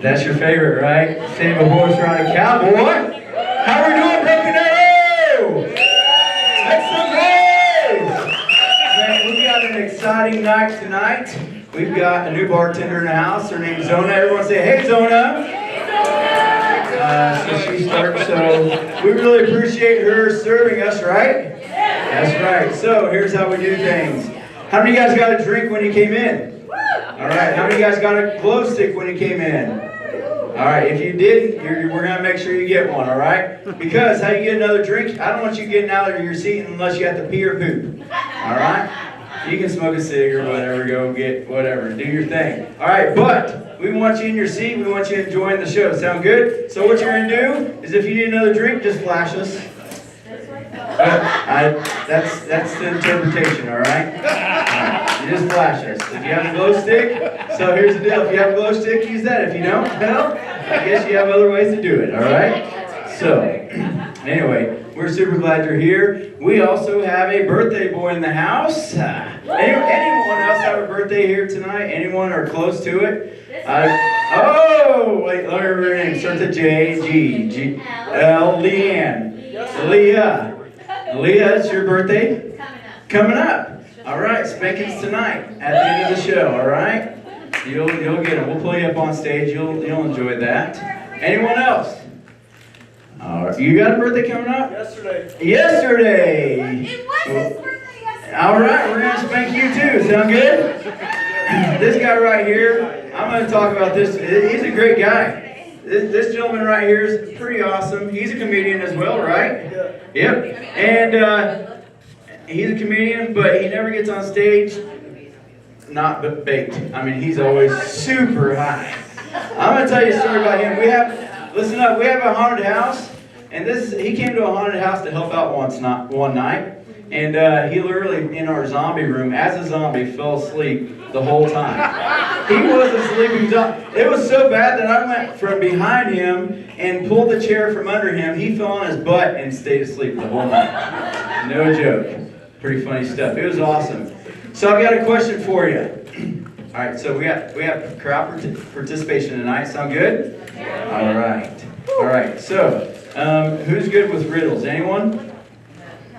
That's your favorite, right? Save a horse, ride a cowboy. How are we doing, Broken Arrow? Make some noise! Man, we've got an exciting night tonight. We've got a new bartender in the house. Her name's Zona. Everyone say, hey, Zona. So we really appreciate her serving us, right? That's right. So here's how we do things. How many of you guys got a drink when you came in? All right. How many of you guys got a glow stick when you came in? All right. If you didn't, we're going to make sure you get one, all right? Because how you get another drink, I don't want you getting out of your seat unless you have to pee or poop. All right? You can smoke a cig or whatever, go get whatever, do your thing. All right, but we want you in your seat. We want you enjoying the show. Sound good? So what you're going to do is if you need another drink, just flash us. That's the interpretation, all right? You just flash us. If you have a glow stick, so here's the deal. If you have a glow stick, use that. If you don't, well, I guess you have other ways to do it, all right? So, anyway, we're super glad you're here. We also have a birthday boy in the house. Anyone else have a birthday here tonight? Anyone or close to it? Oh, wait, let me remember her name. Starts with J, G, L, Leanne. Leah. Leah, it's your birthday? Coming up. All right, spankings tonight at the end of the show, all right? You'll get them. We'll pull you up on stage. You'll enjoy that. Anyone else? You got a birthday coming up? Yesterday. It was his birthday yesterday. All right, we're going to spank you too. Sound good? This guy right here, I'm going to talk about this. He's a great guy. This gentleman right here is pretty awesome. He's a comedian as well, right? Yep. And he's a comedian, but he never gets on stage not baked. I mean, he's always super high. I'm going to tell you a story about him. Listen up, we have a haunted house, and he came to a haunted house to help out one night, and he literally, in our zombie room, as a zombie, fell asleep the whole time. He was a sleeping zombie. It was so bad that I went from behind him and pulled the chair from under him. He fell on his butt and stayed asleep the whole night. No joke. Pretty funny stuff. It was awesome. So I've got a question for you. All right, so we have crowd participation tonight. Sound good? All right. So, who's good with riddles? Anyone?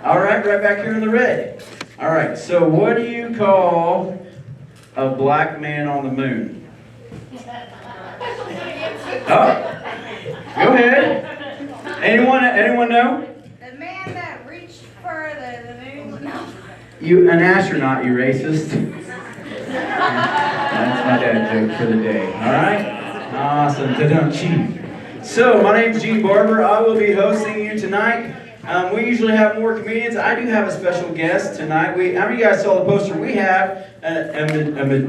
All right, right back here in the red. All right. So, what do you call a black man on the moon? Oh, go ahead. Anyone know? The man that reached for the moon. No. An astronaut, you racist. That's my dad joke for the day. All right. Awesome. Da-dum-chee. So, my name's Gene Barber. I will be hosting you tonight. We usually have more comedians. I do have a special guest tonight. How many of you guys saw the poster? We have a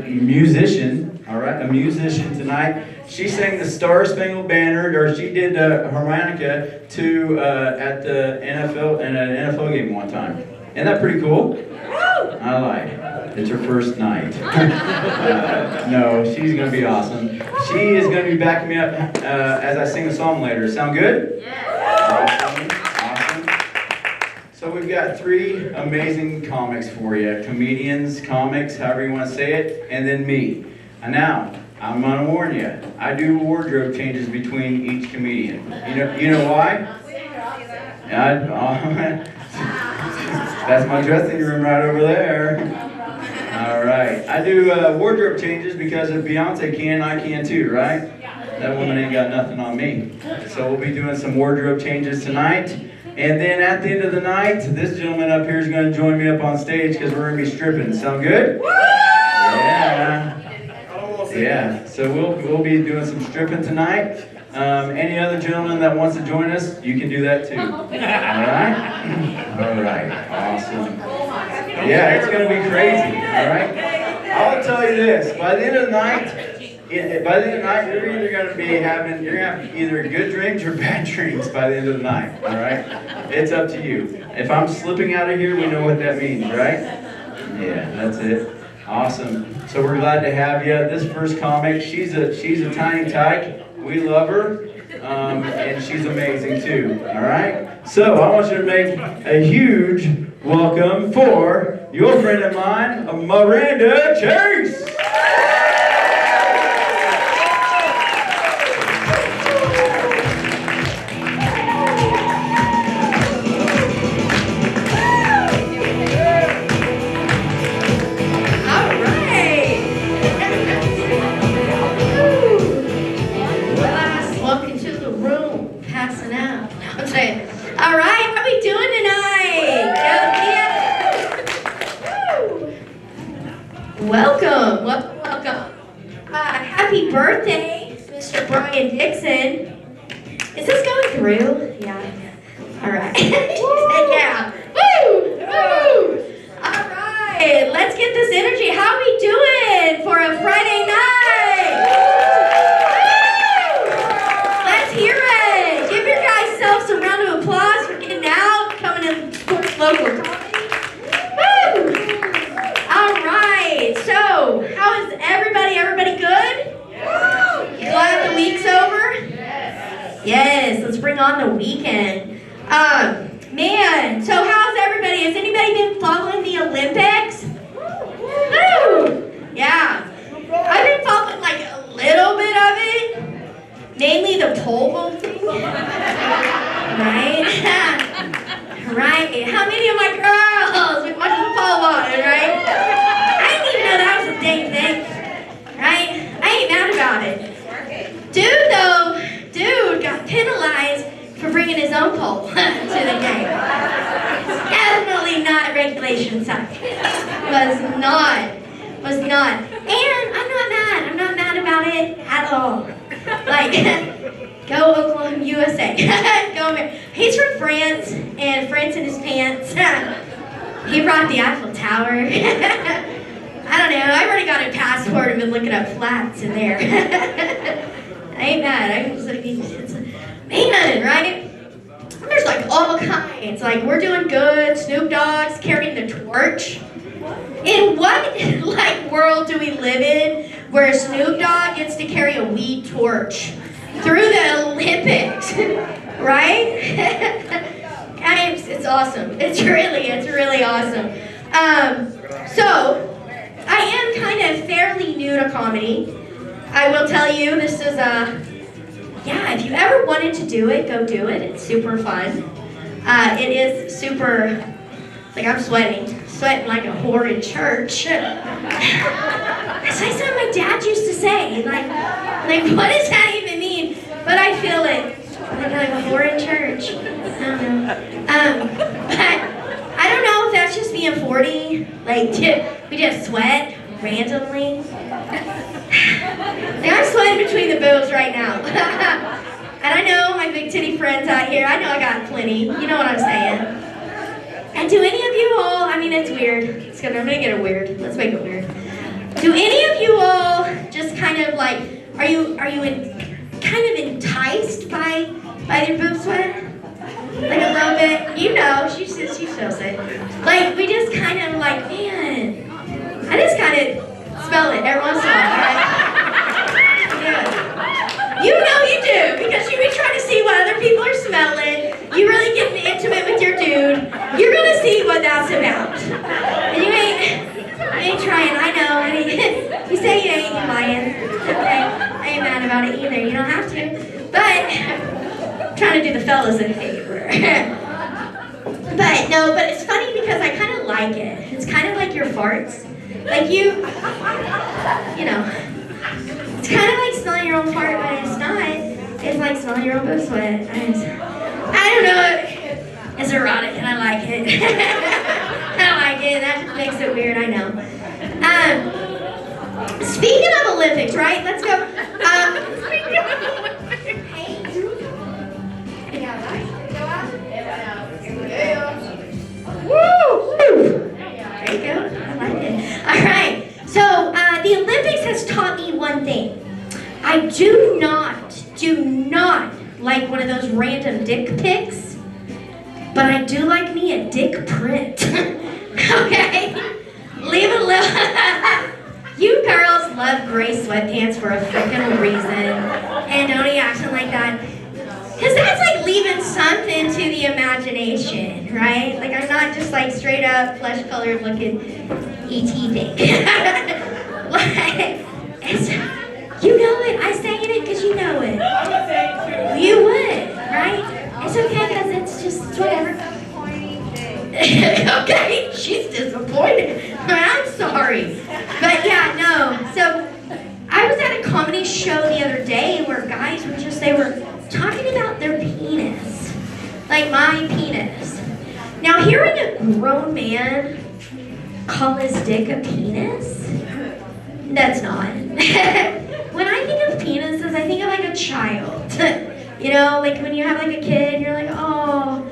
musician, all right, a musician tonight. She sang the Star Spangled Banner, or she did harmonica at the NFL in an NFL game one time. Isn't that pretty cool? I lied. It's her first night. No, she's going to be awesome. She is going to be backing me up as I sing a song later. Sound good? Yeah. Awesome. So we've got 3 amazing comics for you. Comedians, comics, however you want to say it, and then me. And now, I'm going to warn you. I do wardrobe changes between each comedian. You know why? That's my dressing room right over there. All right. I do wardrobe changes because if Beyonce can, I can too, right? That woman ain't got nothing on me. So we'll be doing some wardrobe changes tonight. And then at the end of the night, this gentleman up here is going to join me up on stage because we're going to be stripping. Sound good? Yeah. Yeah. So we'll be doing some stripping tonight. Any other gentleman that wants to join us, you can do that too. All right? All right. Awesome. Yeah, it's going to be crazy. All right? I'll tell you this. By the end of the night, you're either going to be having either good drinks or bad drinks by the end of the night. All right? It's up to you. If I'm slipping out of here, we know what that means, right? Yeah, that's it. Awesome. So we're glad to have you. This first comic, she's a tiny tyke. We love her, and she's amazing too. All right. So I want you to make a huge welcome for your friend of mine, Miranda Chase. Mr. Brian Dixon. Is this going through? Yeah. All right. He said yeah. Woo! Woo! All right. Let's get this energy. How we doing for a Friday night? Woo! Let's hear it. Give your guys selves a round of applause for getting out, coming in support local comedy. Woo! All right. So, how is everybody? Everybody good? Glad the week's over? Yes, let's bring on the weekend. Man, so how's everybody? Has anybody been following the Olympics? Woo! Yeah. I've been following like a little bit of it. Mainly the pole vaulting. Right? Right. How many of my girls been watching the pole vaulting, right? I didn't even know that was a dang thing. Right? I ain't mad about it. Dude got penalized for bringing his own pole to the game. Definitely not regulation side. Was not. And I'm not mad about it at all. Like, go Oklahoma, USA. Go America. He's from France, and France in his pants. He brought the Eiffel Tower. I don't know, I've already got a passport and been looking up flats in there. I ain't mad. I was like, man, right? There's like all kinds. Like, we're doing good. Snoop Dogg's carrying the torch. In what like world do we live in where Snoop Dogg gets to carry a weed torch through the Olympics? Right? It's awesome. It's really awesome. So I am kind of fairly new to comedy. I will tell you, this is yeah, if you ever wanted to do it, go do it. It's super fun. It is super, like I'm sweating like a whore in church. That's something my dad used to say. Like, what does that even mean? But I feel it. Like a whore in church. I don't know. But I don't know if that's just being 40. Like, we just sweat randomly. Like, I'm sweating between the boobs right now. And I know my big titty friends out here, I know I got plenty. You know what I'm saying. And do any of you all, I mean, it's weird. I'm gonna get it weird. Let's make it weird. Do any of you all just kind of like, are you kind of enticed by their boob sweat? Like a little bit? You know, she feels it. Like, we just kind of like, man, I just kind of smell it every once in a while, right? Yeah. You know you do, because you be trying to see what other people are smelling. You really getting intimate with your dude. You're gonna see what that's about. And you ain't trying, I know. You say you ain't, you lying. Okay, I ain't mad about it either. You don't have to. But I'm trying to do the fellas a favor. But it's funny because I kind of like it. It's kind of like your farts. Like you know, it's kind of like smelling your own fart, but it's not. It's like smelling your own boob sweat. I don't know. It's erotic, and I like it. I like it. That just makes it weird. I know. Speaking of Olympics, right? Let's go. Woo! There you go. I like it. All right. So the Olympics has taught me one thing. I do not like one of those random dick pics, but I do like me a dick print. Okay? Leave it alone. You girls love gray sweatpants for a freaking reason, and don't be acting like that. Because that's like leaving something to the imagination, right? Like, I'm not just like straight up flesh-colored looking E.T. thing. Like, you know it. I say it because you know it. You would, right? It's okay because it's just whatever. Okay, she's disappointed. I'm sorry. But yeah, no. So I was at a comedy show the other day where guys were they were talking about their penis. Like my penis. Now hearing a grown man call his dick a penis, that's not. When I think of penises, I think of like child. You know, like when you have like a kid and you're like, oh,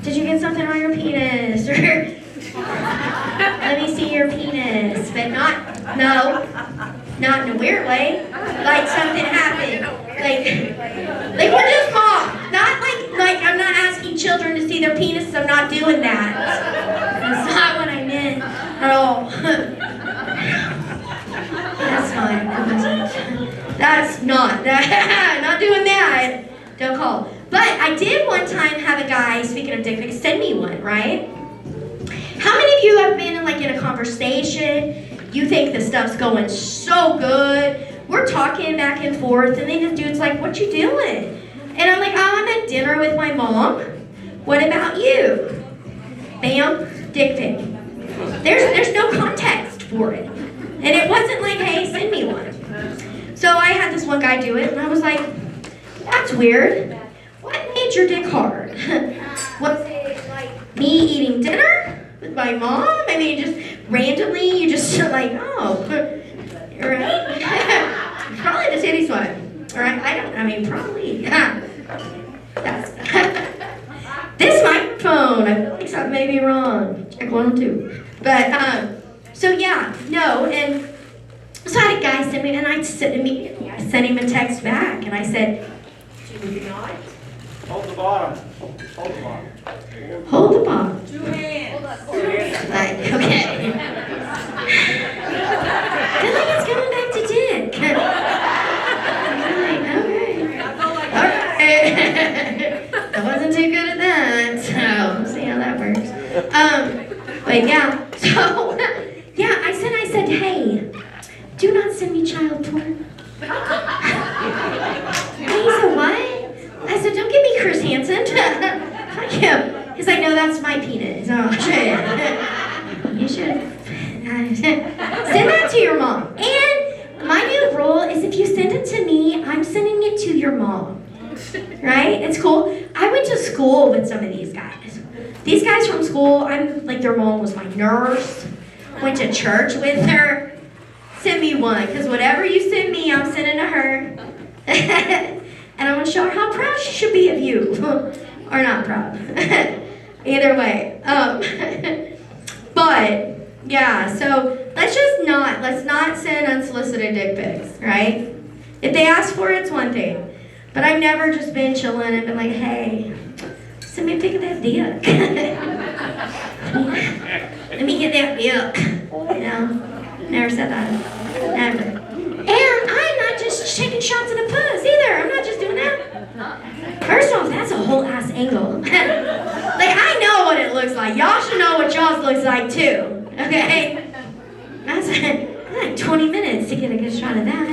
did you get something on your penis? Or let me see your penis. But not in a weird way. Like something happened. Like we're just mom. Not like I'm not asking children to see their penises. I'm not doing that. That's not what I meant at all. That's not not doing that. Don't call. But I did one time have a guy, speaking of dick pics, send me one, right? How many of you have been in a conversation, you think the stuff's going so good, we're talking back and forth, and then this dude's like, what you doing? And I'm like, oh, I'm at dinner with my mom. What about you? Bam, dick pic. There's no context for it. And it wasn't like, hey, send me one. So I had this one guy do it, and I was like, that's weird. What made your dick hard? Was it like me eating dinner with my mom? I mean, just randomly, you just like, oh, you're right. Probably the titties one. All right, probably. That's this microphone. I feel like something may be wrong. Check 1 or 2. But so yeah, no, and so I had a guy send me, and I sent him a text back, and I said, do you not? Hold the bottom. Hold the bottom. Hold the bottom. 2 hands. Okay. I feel like it's going back to dick. Okay. I wasn't too good at that, so we'll see how that works. But yeah, so yeah, I said, hey, do not send me child porn. And he said, what? I said, don't give me Chris Hansen. Fuck him. He's like, no, that's my penis. Oh, shit. You should send that to your mom. And my new rule is if you send it to me, I'm sending it to your mom. Right? It's cool. I went to school with some of these guys. These guys from school, I'm like, their mom was my nurse. Went to church with her. Send me one, because whatever you send me, I'm sending to her. And I'm going to show her how proud she should be of you. Or not proud. Either way. But, yeah, so let's not send unsolicited dick pics, right? If they ask for it, it's one thing. But I've never just been chilling and been like, hey, send me a pic of that dick. Let me get that dick. You know? Never said that. Never. And I'm not just taking shots in the puss either. I'm not just doing that. First off, that's a whole ass angle. Like, I know what it looks like. Y'all should know what y'all's looks like too. Okay? That's like 20 minutes to get a good shot of that.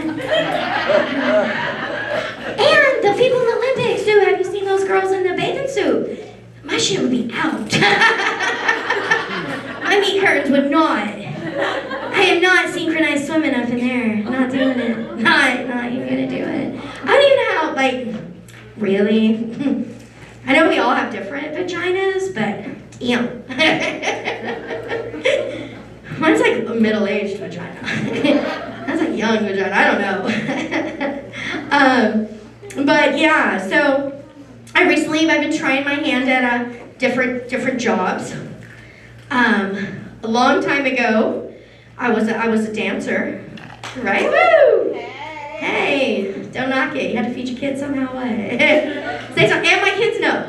And the people in the Olympics too. Have you seen those girls in the bathing suit? My shit would be out. My meat curtains would not. I am not synchronized swimming up in there. Not doing it. Not even gonna do it. I don't even know how, really? I know we all have different vaginas, but damn. Mine's like a middle-aged vagina. That's a young vagina. I don't know. But yeah, so I've been trying my hand at different jobs. A long time ago, I was a dancer, right? Woo! Hey, don't knock it. You had to feed your kids somehow. Say something, and my kids know,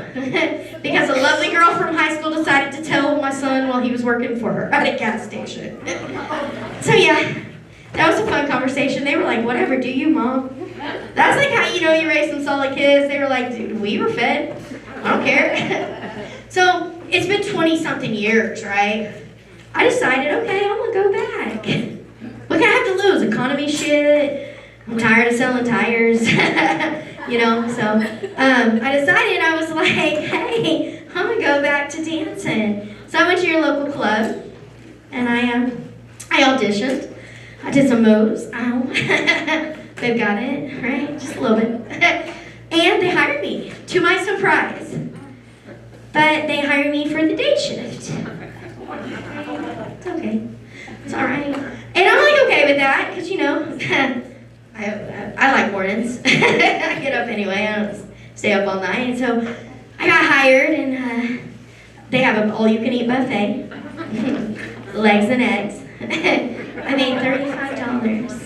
because a lovely girl from high school decided to tell my son while he was working for her at a gas station. So yeah, that was a fun conversation. They were like, "Whatever, do you, mom?" That's like how you raise some solid kids. They were like, "Dude, we were fed. I don't care." So it's been 20-something years, right? I decided, okay, I'm gonna go back. What can I have to lose? Economy shit. I'm tired of selling tires. So I decided, I was like, hey, I'm gonna go back to dancing. So I went to your local club, and I auditioned. I did some moves. Ow. They've got it, right? Just a little bit. And they hired me, to my surprise. But they hired me for the day shift. It's okay. It's all right. And I'm like okay with that, because I like mornings. I get up anyway. I don't stay up all night. And so I got hired, and they have an all-you-can-eat buffet. Legs and eggs. I made $35.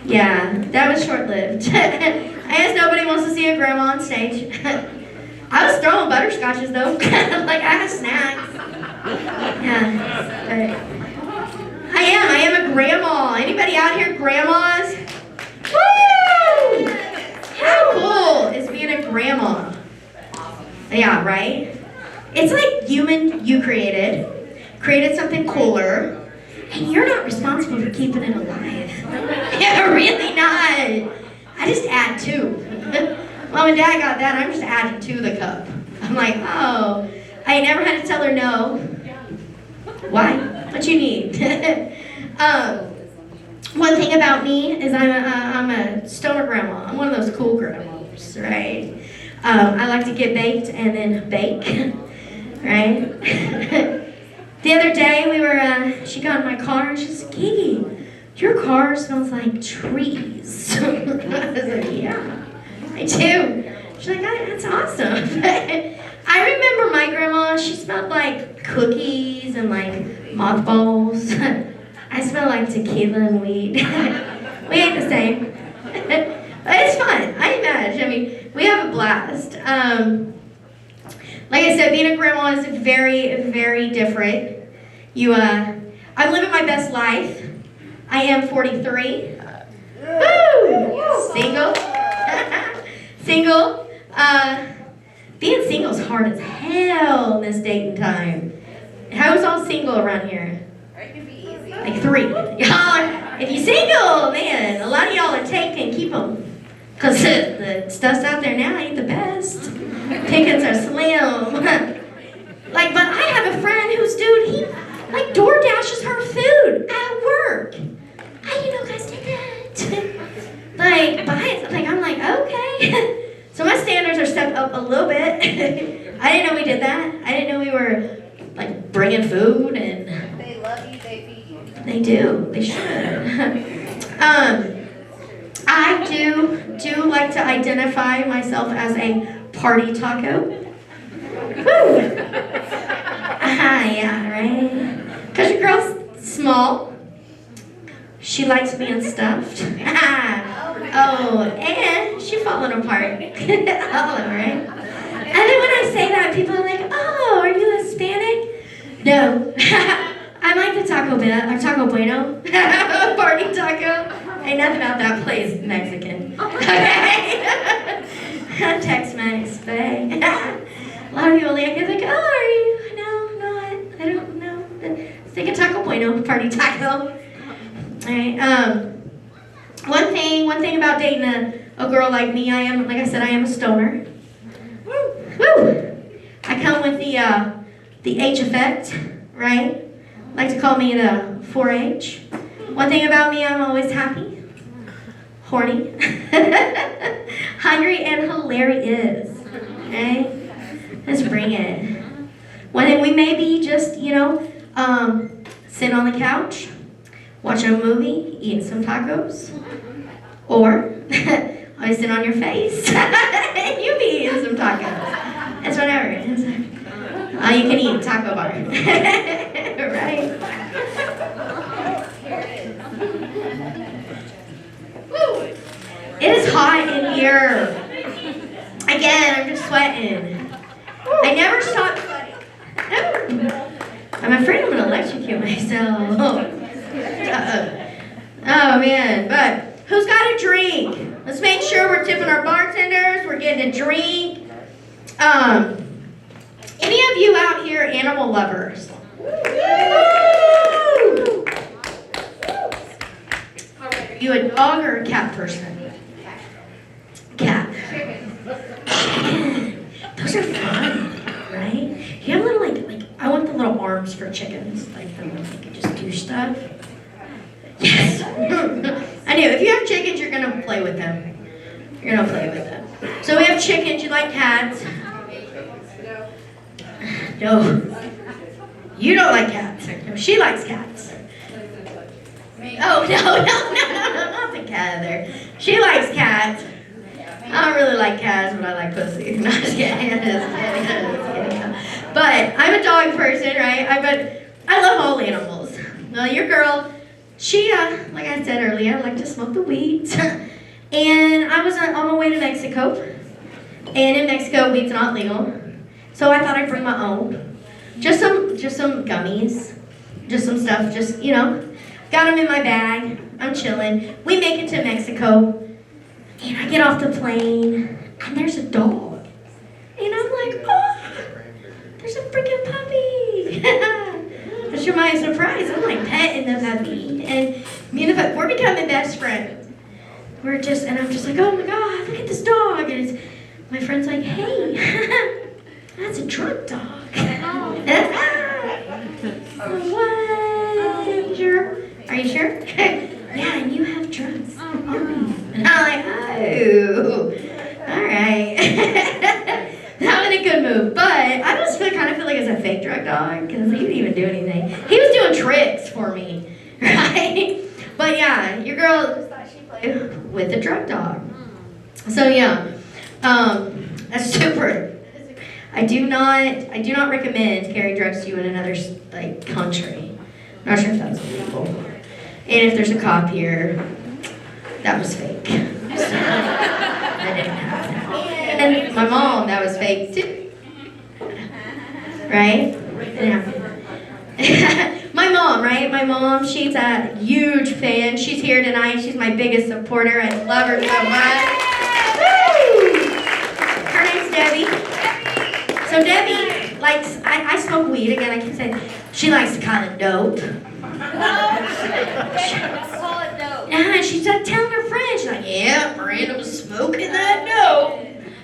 Yeah, that was short-lived. I guess nobody wants to see a grandma on stage. I was throwing butterscotches though. Like I had snacks. Yeah. I am a grandma. Anybody out here grandmas? Woo! How cool is being a grandma? Yeah, right? It's like you created something cooler, and you're not responsible for keeping it alive. Yeah, really not. I just add to. Mom and Dad got that, I'm just adding to the cup. I'm like, oh, I never had to tell her no. Why? What you need? One thing about me is I'm a stoner grandma. I'm one of those cool grandmas, right? I like to get baked and then bake, right? The other day she got in my car and she said, Kiki, your car smells like trees. I was like, yeah, I do. She's like, that's awesome. I remember my grandma, she smelled like cookies and like mothballs. I smell like tequila and weed. We ain't the same. But it's fun. I imagine. I mean, we have a blast. Like I said, being a grandma is very, very different. I'm living my best life. I am 43. Woo! Single. Single. Being single is hard as hell in this dating time. Who's all single around here? It can be easy. Like 3. Y'all, if you're single, man, a lot of y'all are taken. Keep them. Because the stuff's out there now ain't the best. Tickets are slim. But I have a friend who's, dude, he door dashes her food at work. I didn't know guys did that. I'm like, okay. So my standards are stepped up a little bit. I didn't know we did that. I didn't know we were bringing food and. They love you, they feed you. They do. They should. I do like to identify myself as a party taco. Woo! Yeah, right? Because your girl's small. She likes being stuffed. Oh, and she's falling apart. All right? And then when I say that, people are like, oh, are you Hispanic? No. I like the Taco Bell, or Taco Bueno. Party taco. Ain't nothing about that place Mexican. Okay? Tex-Mex, but hey. A lot of people like, oh, are you? No, I don't know. Let's take a Taco Bueno, party taco. Alright, one thing about dating a girl like me, I am a stoner. Woo! I come with the H effect, right? Like to call me the 4-H. One thing about me, I'm always happy, horny, hungry, and hilarious. Okay? Let's bring it. One thing we may be just, sitting on the couch, watching a movie, eating some tacos, or I sit on your face and you be eating some tacos. It's whatever. It's all you can eat taco bar. Right? Woo. It is hot in here. Again, I'm just sweating. I never stop sweating. I'm afraid I'm going to electrocute myself. Oh man, but who's got a drink? Let's make sure we're tipping our bartenders, we're getting a drink. Any of you out here animal lovers? Are you a dog or a cat person? Cat. Those are fun, right? You have little I want the little arms for chickens, the ones that can just do stuff. Yes. I knew. If you have chickens, you're going to play with them. You're going to play with them. So we have chickens. You like cats? No. You don't like cats. No, she likes cats. Oh, no, not the cat there. She likes cats. I don't really like cats, but I like pussy. No, just kidding. Just kidding. But I'm a dog person, right? But I love all animals. Well, your girl, she, like I said earlier, like to smoke the weed. And I was on my way to Mexico. And in Mexico, weed's not legal. So I thought I'd bring my own. Just some gummies. Just some stuff, just, you know. Got them in my bag. I'm chilling. We make it to Mexico. And I get off the plane. And there's a dog. And I'm like, oh, there's a freaking puppy. That's my surprise. I'm like petting the puppy. And me and the puppy, we're becoming best friends. And I'm just like, oh my God, look at this dog. And my friend's like, hey, that's a drunk dog. What? Sure? Are you sure? Yeah, and you have drugs. Oh. And I'm like, oh, all right. That was a good move. But I just kind of feel like it's a fake drug dog because he didn't even do anything. He was doing tricks for me, right? But yeah, your girl with a drug dog. So yeah, that's super. I do not recommend carrying drugs to you in another country. I'm not sure if that's illegal. And if there's a cop here, that was fake. So, I didn't have that. And my mom, that was fake too. Right? Yeah. My mom, right? My mom, she's a huge fan. She's here tonight. She's my biggest supporter. I love her so much. Woo! Her name's Debbie. So Debbie likes, I smoke weed, again, I can say, she likes to call it dope. Call it dope. Yeah, she's like telling her friends, she's like, yeah, Miranda was smoking that dope.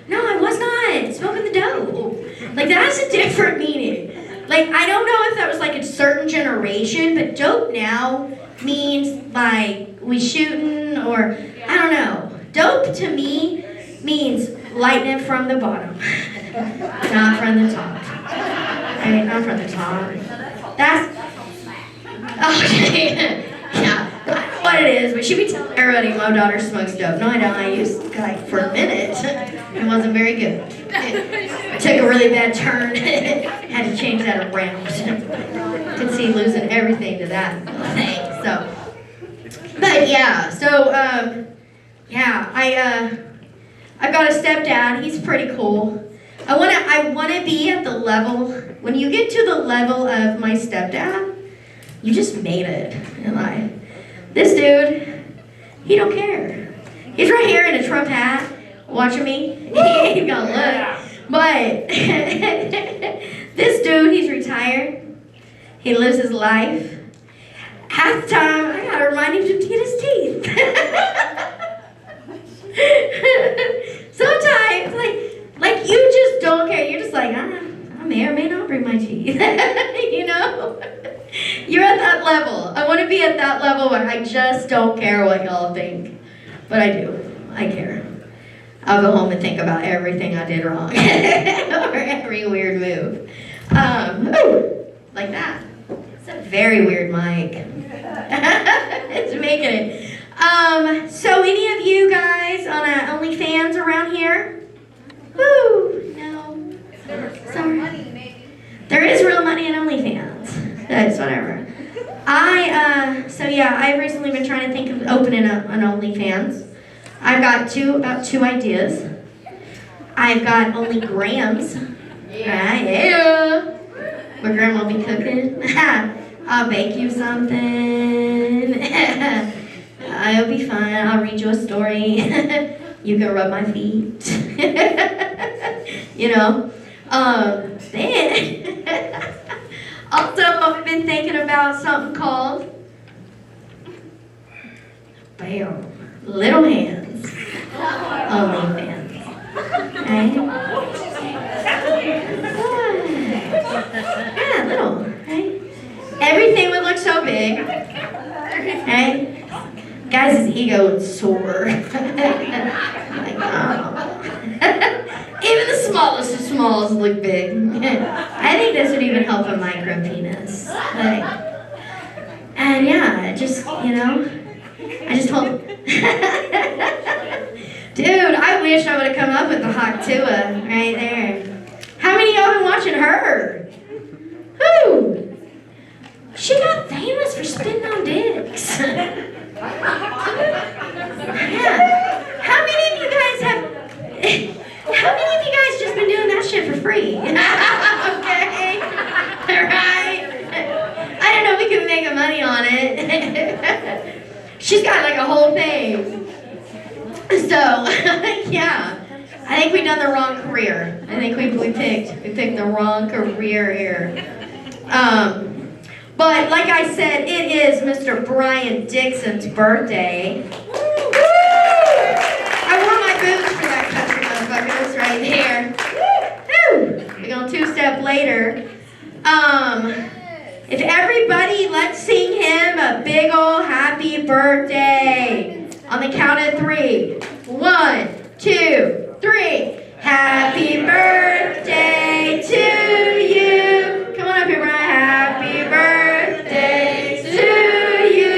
No, I was not smoking the dope. Like, that's a different meaning. Like, I don't know if that was like a certain generation, but dope now means like we shooting or, I don't know. Dope to me means lighting it from the bottom, not from the top. Right, not from the top. That's, okay, yeah. I don't know what it is, but she be telling everybody my daughter smokes dope. No, I don't. I used to, like, for a minute. It wasn't very good. It took a really bad turn. Had to change that around. Could see losing everything to that thing. So, but yeah. So, yeah. I've got a stepdad. He's pretty cool. I wanna be at the level. When you get to the level of my stepdad, you just made it in life. This dude, he don't care. He's right here in a Trump hat, watching me. He ain't gonna look. But this dude, he's retired. He lives his life. Half the time, I gotta remind him to get his teeth. Sometimes, like you just don't care. You're just like, I may or may not bring my teeth. You know? You're at that level. I want to be at that level where I just don't care what y'all think. But I do. I care. I'll go home and think about everything I did wrong. Or every weird move. Ooh, like that. It's a very weird mic. It's making it. So any of you guys on OnlyFans around here? Woo! No. Sorry. Money, maybe. There is real money in OnlyFans. That's whatever. So yeah, I've recently been trying to think of opening an OnlyFans. I've got about two ideas. I've got only grams. Yeah. My grandma will be cooking. I'll bake you something. It'll be fun. I'll read you a story. You can rub my feet. You know. Then also I've been thinking about something called Little Hands OnlyFans. Right? Yeah, little, right? Everything would look so big. Right? Guys' ego would soar. Like, oh. Even the smallest of smalls look big. I think this would even help a micro penis. And yeah, just, you know, I just hope. wish I would have come up with the hot Tua right there. How many of y'all been watching her? Who? She got famous for spitting on dicks. Yeah. How many of you guys just been doing that shit for free? Okay. Right? I don't know if we can make money on it. She's got like a whole thing. So, yeah. I think we done the wrong career. I think we picked the wrong career here. But like I said, it is Mr. Brian Dixon's birthday. I wore my boots for that country motherfuckers right here. Woo! We're gonna two-step later. If everybody, let's sing him a big ol' happy birthday. On the count of 3. 1, 2, 3. Happy birthday to you. Come on up here, Brian. Happy birthday to you.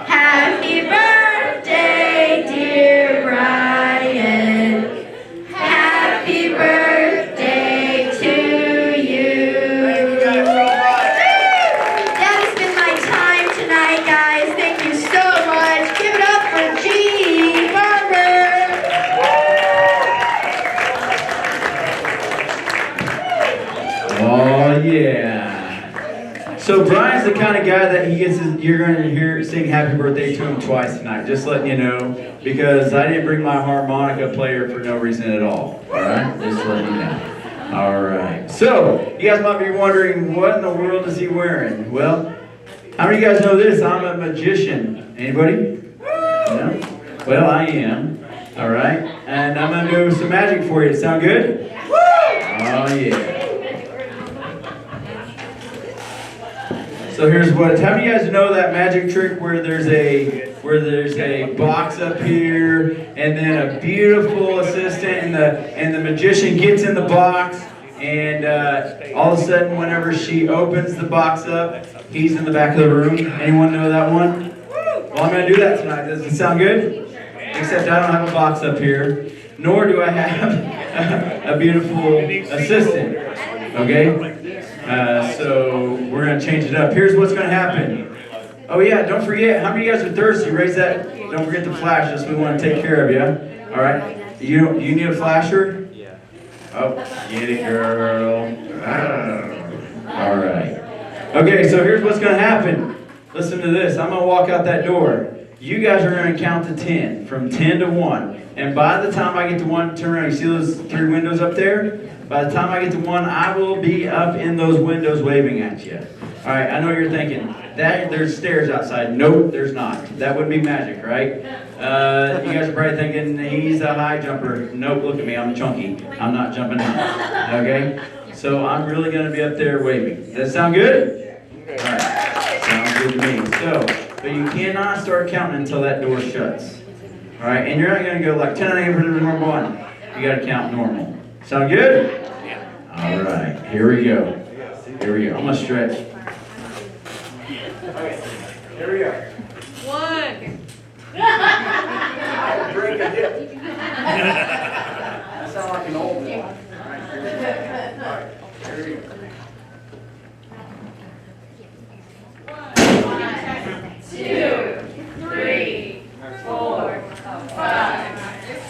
Happy birthday, dear Brian. Happy birthday to you. That has been my time tonight, guys. Thank you so much. Give it up for G. Barber. Oh yeah. So Brian's the kind of guy that you're going to hear sing happy birthday to him twice tonight. Just letting you know, because I didn't bring my harmonica player for no reason at all. All right, just letting you know. All right. So you guys might be wondering, what in the world is he wearing? Well, how many of you guys know this? I'm a magician. Anybody? No? Well, I am. All right, and I'm going to do some magic for you. Sound good? Oh yeah. So here's what. How many of you guys know that magic trick where there's a box up here, and then a beautiful assistant, and the magician gets in the box, and all of a sudden, whenever she opens the box up, he's in the back of the room. Anyone know that one? Well, I'm going to do that tonight. Does it sound good? Except I don't have a box up here, nor do I have a beautiful assistant. Okay? So we're going to change it up. Here's what's going to happen. Oh yeah, don't forget, how many of you guys are thirsty? Raise that. Don't forget to flash us. We want to take care of you. All right? You need a flasher? Yeah. Oh, get it, girl. All right. Okay, so here's what's going to happen. Listen to this. I'm going to walk out that door. You guys are going to count to 10, from 10 to 1. And by the time I get to 1, turn around. You see those 3 windows up there? By the time I get to 1, I will be up in those windows waving at you. All right, I know you're thinking, there's stairs outside. Nope, there's not. That would be magic, right? You guys are probably thinking, he's a high jumper. Nope, look at me, I'm chunky. I'm not jumping high, okay? So I'm really going to be up there waving. Does that sound good? All right, sounds good to me. So, but you cannot start counting until that door shuts. All right, and you're not going to go like 10 on 8 for the normal 1. You got to count normal. Sound good? Yeah. All right, here we go. Here we go. I'm going to stretch. Okay, here we go. 1. I'll break a hip. That sounds like an old one. All right, here we go. All right, here we go. 1, 2, 3, 4, 5,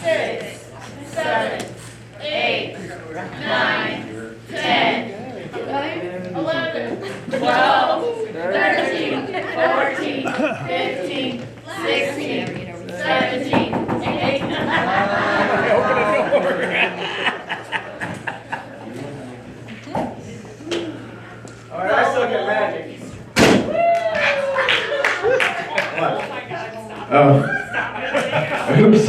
6, 7, 8, 9, 10, 11, 12, 13, 14, 15, 16, 17, 18. All right, I suck at magic. What? Oh. Oops.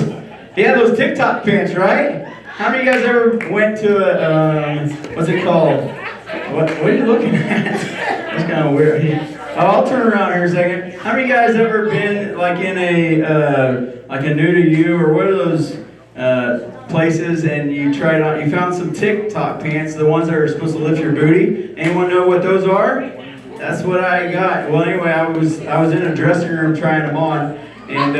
He had those TikTok pants, right? How many of you guys ever went to a, what's it called? What are you looking at? That's kind of weird. Oh, I'll turn around here a second. How many of you guys ever been like in like a new to you, or what are those places, and you tried on, you found some TikTok pants, the ones that are supposed to lift your booty? Anyone know what those are? That's what I got. Well, anyway, I was in a dressing room trying them on, and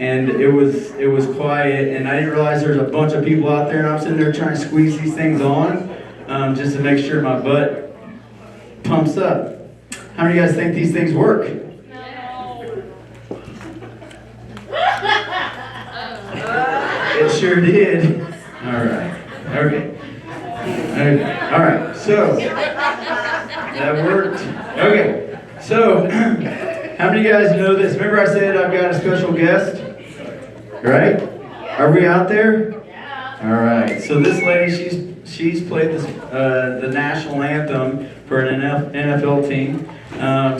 and it was quiet, and I didn't realize there's a bunch of people out there, and I'm sitting there trying to squeeze these things on, just to make sure my butt pumps up. How many of you guys think these things work? It sure did. All right. Okay. All right. So that worked. Okay. So how many of you guys know this? Remember I said I've got a special guest? Right? Are we out there? All right. So this lady, she's played this the national anthem for an NFL team.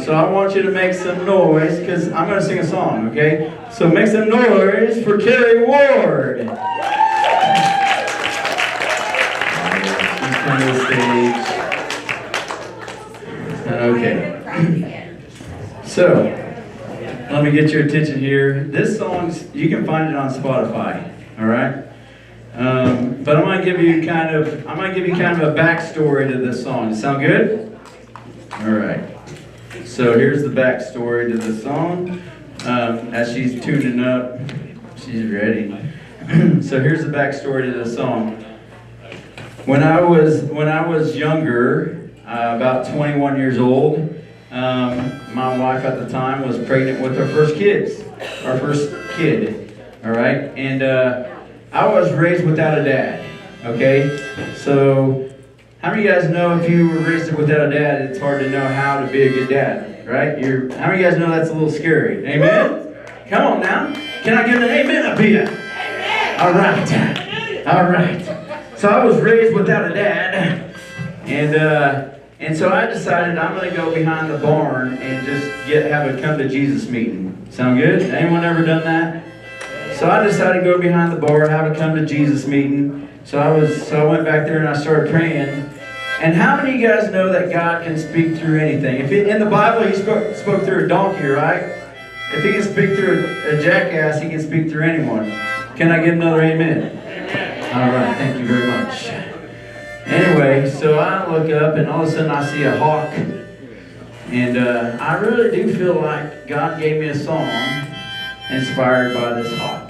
So I want you to make some noise because I'm going to sing a song, okay? So make some noise for Carrie Ward. She's coming to the stage. Okay. So let me get your attention here. This song, you can find it on Spotify, all right? But I'm going to give you kind of a backstory to this song. Does that sound good? All right. So here's the backstory to the song. As she's tuning up, she's ready. So here's the backstory to the song. When I was younger, about 21 years old, my wife at the time was pregnant with our first kid. All right, and I was raised without a dad. Okay, so. How many of you guys know if you were raised without a dad, it's hard to know how to be a good dad, right? How many of you guys know that's a little scary? Amen? Come on now. Can I get an amen up here? All right. All right. So I was raised without a dad, and so I decided I'm going to go behind the barn and just have a come to Jesus meeting. Sound good? Anyone ever done that? So I decided to go behind the barn, have a come to Jesus meeting. So I went back there and I started praying. And how many of you guys know that God can speak through anything? In the Bible, He spoke through a donkey, right? If He can speak through a jackass, He can speak through anyone. Can I get another amen? All right, thank you very much. Anyway, so I look up and all of a sudden I see a hawk. And I really do feel like God gave me a song inspired by this hawk.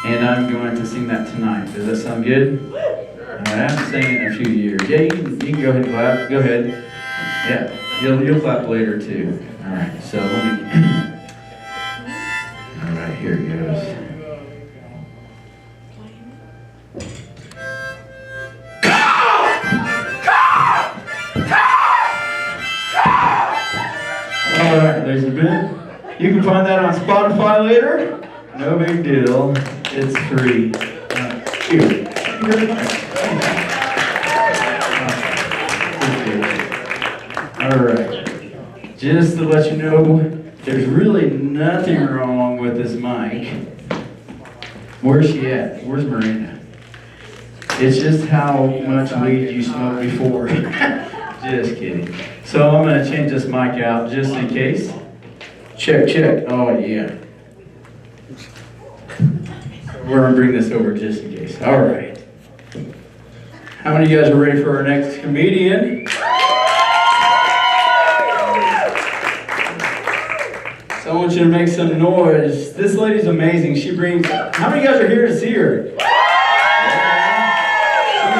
And I'm going to sing that tonight. Does that sound good? All right, I haven't sang it in a few years. Yeah, you can go ahead and clap. Go ahead. Yeah, you'll clap later too. All right, so let me. All right, here it goes. All right, there's a bit. You can find that on Spotify later. No big deal. It's free. Here. Alright. Just to let you know, there's really nothing wrong with this mic. Where's she at? Where's Marina? It's just how much weed you smoked before. Just kidding. So I'm going to change this mic out just in case. Check, check. Oh, yeah. We're going to bring this over just in case. All right. How many of you guys are ready for our next comedian? So I want you to make some noise. This lady's amazing. She brings... How many of you guys are here to see her?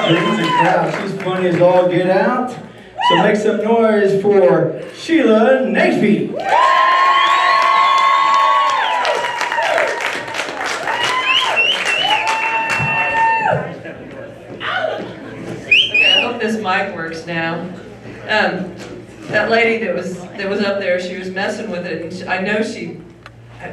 She brings a crowd. She's funny as all get out. So make some noise for Sheila Naseby. This mic works now. That lady that was up there, she was messing with it, and I know she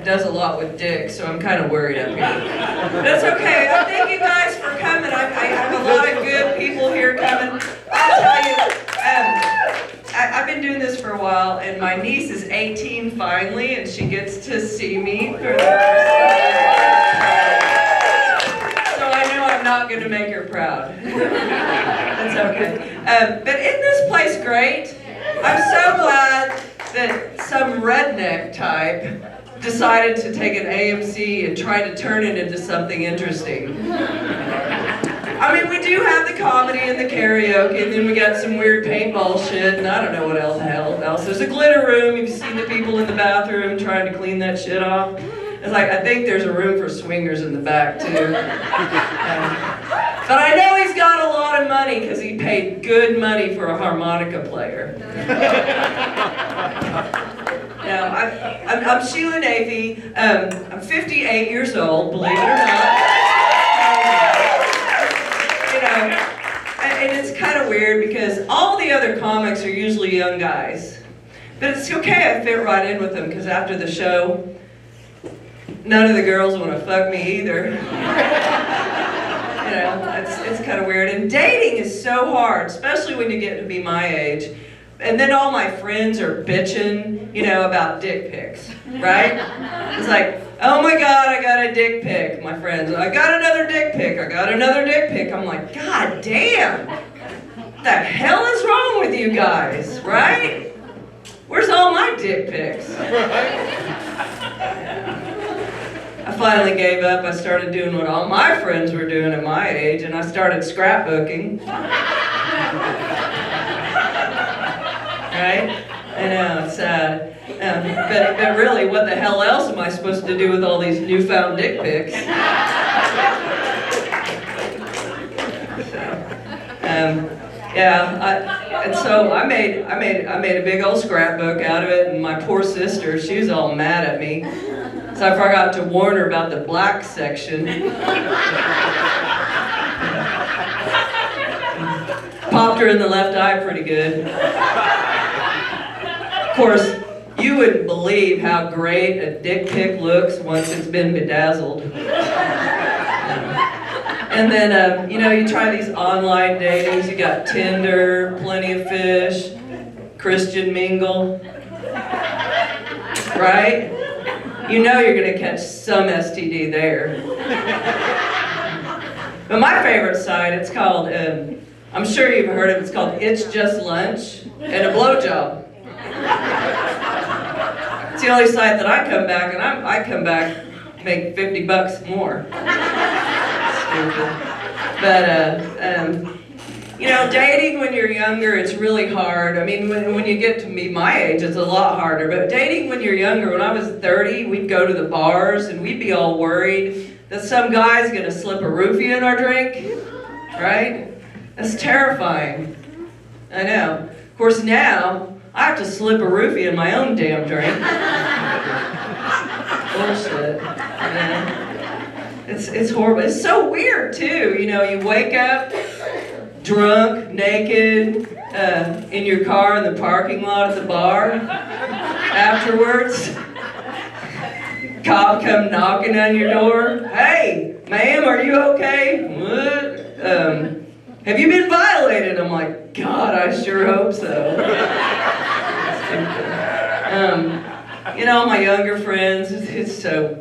does a lot with dicks, so I'm kind of worried up here. That's okay. Thank you guys for coming. I have a lot of good people here coming. I'll tell you, I've been doing this for a while, and my niece is 18 finally, and she gets to see me for the first time. So I know I'm not going to make her proud. That's okay. But isn't this place great? I'm so glad that some redneck type decided to take an AMC and try to turn it into something interesting. I mean, we do have the comedy and the karaoke, and then we got some weird paintball shit, and I don't know what else. There's a glitter room. You've seen the people in the bathroom trying to clean that shit off. It's like, I think there's a room for swingers in the back, too. But I know he's got a lot of money because he paid good money for a harmonica player. Now, I'm Sheila Navy. I'm 58 years old, believe it or not. You know, and it's kind of weird because all the other comics are usually young guys. But it's okay, I fit right in with them because after the show, none of the girls want to fuck me either. You know, it's kind of weird. And dating is so hard, especially when you get to be my age. And then all my friends are bitching, you know, about dick pics, right? It's like, oh my God, I got a dick pic. My friends, I got another dick pic. I got another dick pic. I'm like, God damn. What the hell is wrong with you guys, right? Where's all my dick pics? I finally gave up. I started doing what all my friends were doing at my age, and I started scrapbooking. Right? I know, it's sad. But really, what the hell else am I supposed to do with all these newfound dick pics? And so I made a big old scrapbook out of it, and my poor sister, she was all mad at me. So I forgot to warn her about the black section. Popped her in the left eye pretty good. Of course, you wouldn't believe how great a dick pic looks once it's been bedazzled. And then, you know, you try these online datings. You got Tinder, Plenty of Fish, Christian Mingle, right? You know you're going to catch some STD there. But my favorite site, it's called, I'm sure you've heard of it, it's called It's Just Lunch and a Blowjob. It's the only site that I come back, and I come back, make $50 more. Stupid. But, you know, dating when you're younger, it's really hard. I mean, when you get to be my age, it's a lot harder. But dating when you're younger, when I was 30, we'd go to the bars, and we'd be all worried that some guy's gonna slip a roofie in our drink, right? That's terrifying. I know. Of course, now, I have to slip a roofie in my own damn drink. Bullshit. Yeah. It's horrible. It's so weird, too. You know, you wake up drunk, naked, in your car in the parking lot at the bar. Afterwards, cop come knocking on your door. Hey, ma'am, are you okay? What? Have you been violated? I'm like, God, I sure hope so. You know, my younger friends, it's so,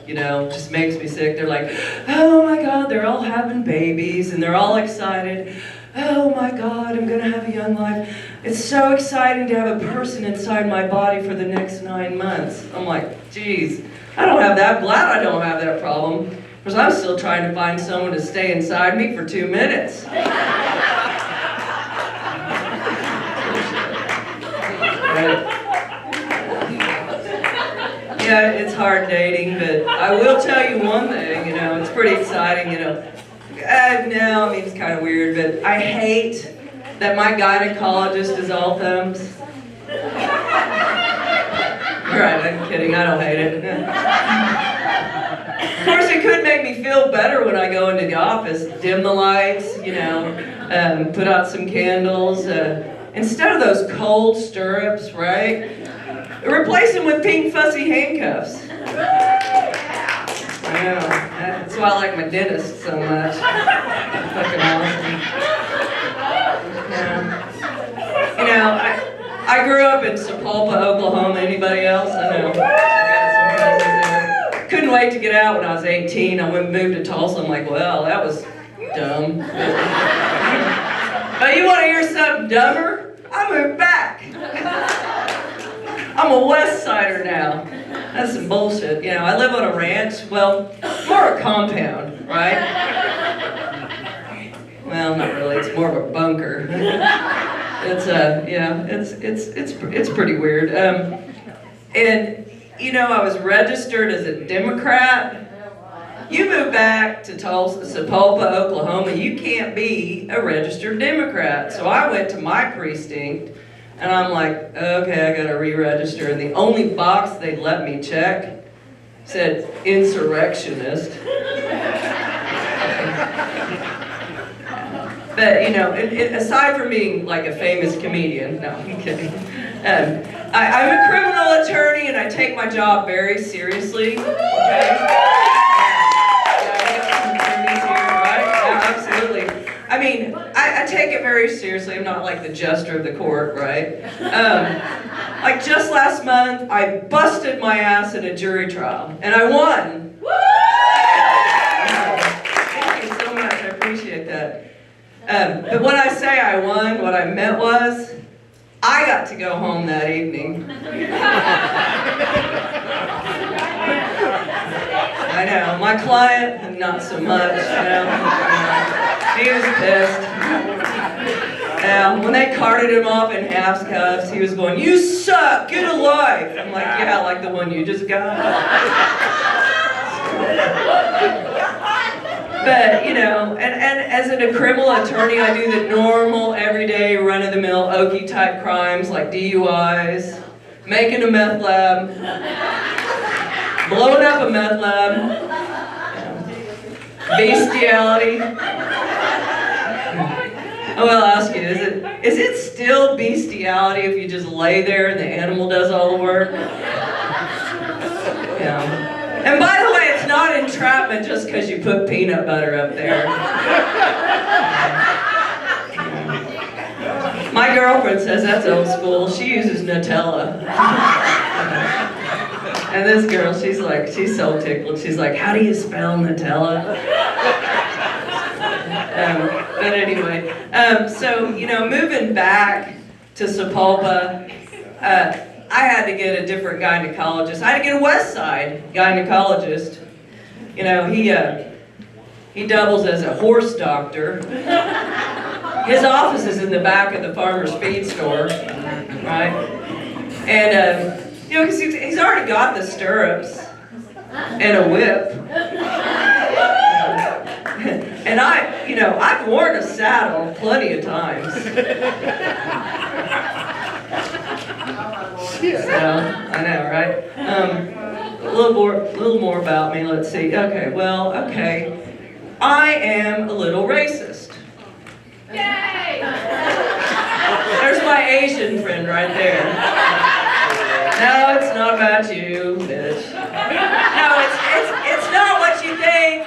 you know, just makes me sick. They're like, oh my God, they're all having babies and they're all excited. Oh my God, I'm gonna have a young life. It's so exciting to have a person inside my body for the next 9 months. I'm like, geez, I don't have that, glad I don't have that problem. Because I'm still trying to find someone to stay inside me for 2 minutes. Right? Yeah, it's hard dating, but I will tell you one thing, you know, it's pretty exciting, you know. No, I mean, it's kind of weird, but I hate that my gynecologist is all thumbs. Right, I'm kidding, I don't hate it. Of course, it could make me feel better when I go into the office, dim the lights, you know, put out some candles, instead of those cold stirrups, right? Replace them with pink fussy handcuffs. I know, that's why I like my dentist so much. Fucking awesome. Yeah. You know, I grew up in Sapulpa, Oklahoma. Anybody else? I know. I got some cousins there. Couldn't wait to get out when I was 18. I went and moved to Tulsa. I'm like, well, that was dumb. But you want to hear something dumber? I moved back. I'm a West Sider now. That's some bullshit. You know, I live on a ranch. Well, more a compound, right? Well, not really. It's more of a bunker. It's yeah, it's pretty weird. And I was registered as a Democrat. You move back to Sapulpa, Oklahoma, you can't be a registered Democrat. So I went to my precinct, and I'm like, okay, I gotta re-register. And the only box they let me check said insurrectionist. But, aside from being like a famous comedian, no, I'm kidding. I'm a criminal attorney, and I take my job very seriously. Okay? Absolutely. I mean, I take it very seriously. I'm not like the jester of the court, right? Like just last month, I busted my ass in a jury trial, and I won. Thank you so much. I appreciate that. But when I say I won, what I meant was, I got to go home that evening. I know, my client, not so much, He was pissed. When they carted him off in handcuffs, he was going, "You suck, get a life." I'm like, yeah, like the one you just got. But, and as a criminal attorney, I do the normal, everyday, run-of-the-mill, Okie type crimes like DUIs, making a meth lab, blowing up a meth lab, bestiality. Oh, I'll ask you, is it still bestiality if you just lay there and the animal does all the work? Yeah. And by the way, it's not entrapment just because you put peanut butter up there. My girlfriend says that's old school. She uses Nutella. And this girl, she's so tickled. She's like, "How do you spell Nutella?" But anyway, so, moving back to Sapulpa, I had to get a different gynecologist. I had to get a West Side gynecologist. He doubles as a horse doctor. His office is in the back of the farmer's feed store, right? And, because he's already got the stirrups and a whip. And I've worn a saddle plenty of times. So, I know, right? A little more about me, let's see. Okay. I am a little racist. Yay! There's my Asian friend right there. No, it's not about you, bitch. No, it's not what you think.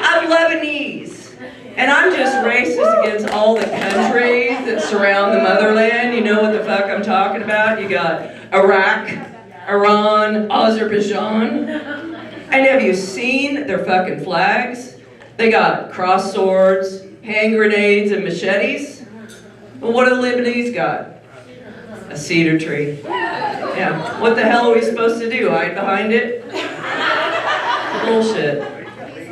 I'm Lebanese, and I'm just racist against all the countries that surround the motherland. You know what the fuck I'm talking about? You got Iraq, Iran, Azerbaijan. And have you seen their fucking flags? They got cross swords, hand grenades, and machetes. Well, what do the Lebanese got? A cedar tree. Yeah, what the hell are we supposed to do? Hide behind it? Bullshit.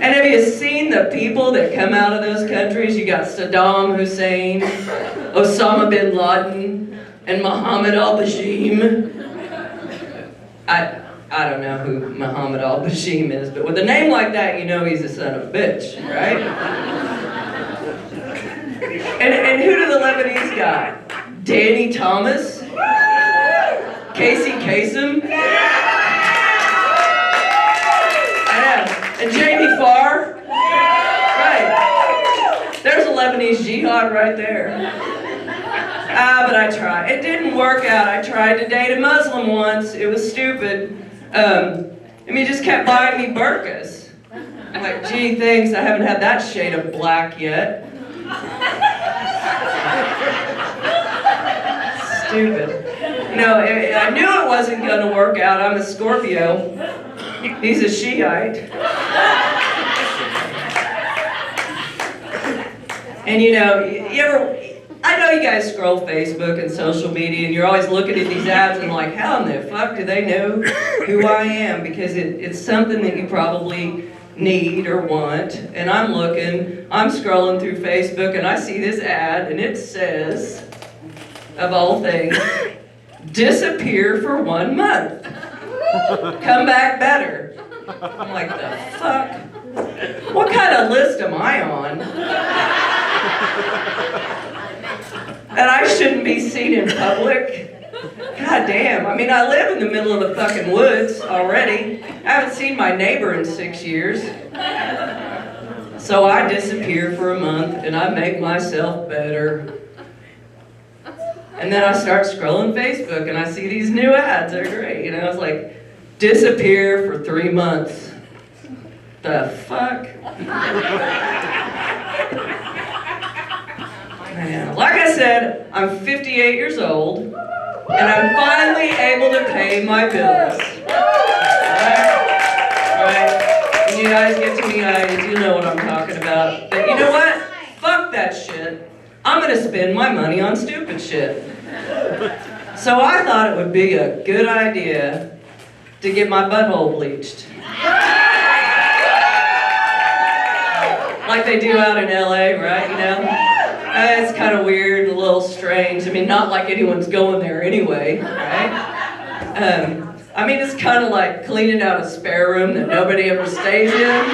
And have you seen the people that come out of those countries? You got Saddam Hussein, Osama bin Laden, and Mohammed al-Bashir. I don't know who Mohammed al-Bashir is, but with a name like that, you know he's a son of a bitch, right? And who do the Lebanese got? Danny Thomas? Casey Kasem? I know. And Jamie Farr? Right. There's a Lebanese jihad right there. But I tried. It didn't work out. I tried to date a Muslim once. It was stupid. He just kept buying me burqas. I'm like, gee, thanks. I haven't had that shade of black yet. Stupid. I knew it wasn't going to work out. I'm a Scorpio. He's a Shiite. And I know you guys scroll Facebook and social media and you're always looking at these ads and like, how in the fuck do they know who I am? Because it's something that you probably need or want. And I'm scrolling through Facebook and I see this ad and it says, of all things, disappear for 1 month. come back better. I'm like, the fuck? What kind of list am I on? That I shouldn't be seen in public? God damn, I mean, I live in the middle of the fucking woods already. I haven't seen my neighbor in 6 years. So I disappear for a month and I make myself better. And then I start scrolling Facebook and I see these new ads, they're great. You know, it's like, disappear for 3 months. The fuck? Man, like I said, I'm 58 years old, and I'm finally able to pay my bills. Right? When you guys get to me, you know what I'm talking about. But you know what? Fuck that shit. I'm gonna spend my money on stupid shit. So I thought it would be a good idea to get my butthole bleached. Like they do out in LA, right, you know? It's kind of weird and a little strange. I mean, not like anyone's going there anyway, right? I mean, it's kind of like cleaning out a spare room that nobody ever stays in.